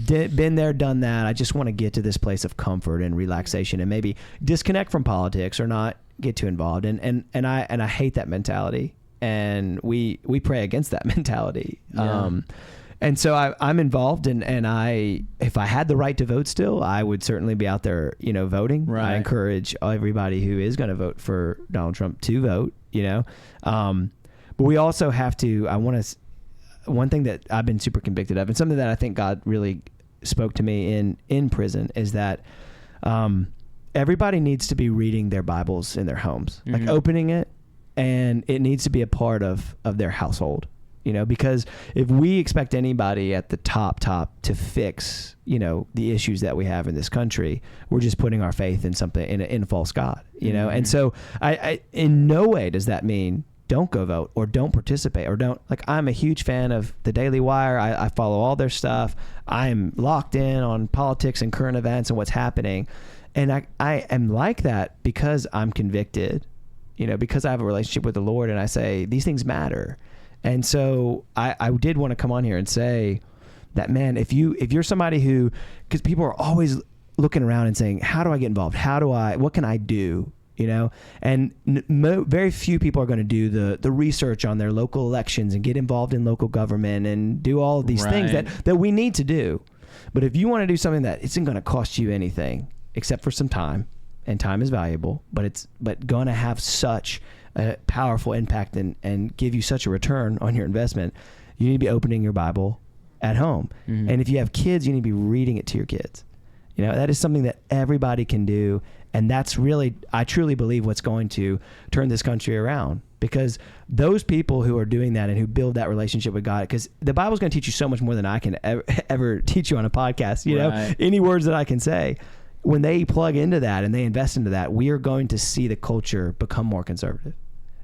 been there, done that. I just want to get to this place of comfort and relaxation and maybe disconnect from politics or not get too involved. And I hate that mentality. and we pray against that mentality. Yeah. And so I'm involved, and if I had the right to vote still, I would certainly be out there, voting. Right. I encourage everybody who is going to vote for Donald Trump to vote, but we also have to, one thing that I've been super convicted of, and something that I think God really spoke to me in prison, is that everybody needs to be reading their Bibles in their homes, like opening it, and it needs to be a part of their household. Because if we expect anybody at the top to fix, the issues that we have in this country, we're just putting our faith in something, in a false God, And so I in no way does that mean don't go vote or don't participate or don't, I'm a huge fan of the Daily Wire. I follow all their stuff. I'm locked in on politics and current events and what's happening. And I am like that because I'm convicted, because I have a relationship with the Lord, and I say these things matter. And so I did want to come on here and say that, man, if you're somebody who, because people are always looking around and saying, how do I get involved? What can I do? And very few people are going to do the research on their local elections and get involved in local government and do all of these things that we need to do. But if you want to do something that isn't going to cost you anything except for some time, and time is valuable, but going to have such a powerful impact and give you such a return on your investment, you need to be opening your Bible at home. And if you have kids, you need to be reading it to your kids. That is something that everybody can do. And that's really, I truly believe, what's going to turn this country around, because those people who are doing that and who build that relationship with God, because the Bible's going to teach you so much more than I can ever teach you on a podcast, any words that I can say. When they plug into that and they invest into that, we are going to see the culture become more conservative.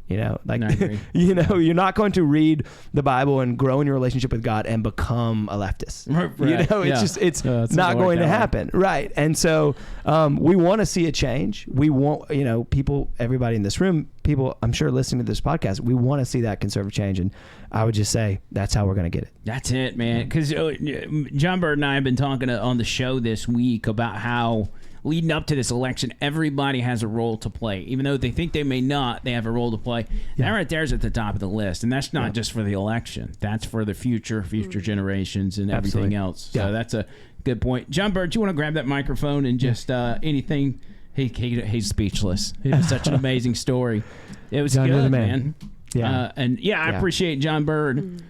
You're not going to read the Bible and grow in your relationship with God and become a leftist. Right. It's not going to happen. Right. And so we want to see a change. We want, people, everybody in this room, people I'm sure listening to this podcast, we want to see that conservative change. And I would just say that's how we're going to get it. That's it, man. Because John Bird and I have been talking on the show this week about how leading up to this election, everybody has a role to play. Even though they think they may not, they have a role to play. That right there is at the top of the list. And that's not just for the election. That's for the future generations and everything else. So that's a good point. John Bird, do you want to grab that microphone and just anything? He's speechless. It was such an amazing story. It was good, man. Yeah. I appreciate John Bird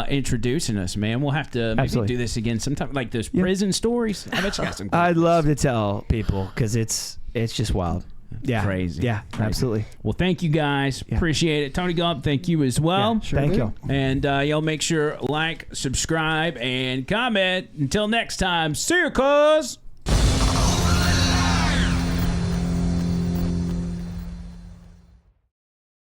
introducing us, man. We'll have to maybe do this again sometime, like those prison stories. I bet you got some cool I'd love to tell people, because it's just wild. Yeah. Crazy. Yeah, absolutely. Well, thank you guys. Appreciate it. Tony Gump, thank you as well. Yeah, thank you. And y'all make sure like, subscribe, and comment. Until next time, see you, cuz.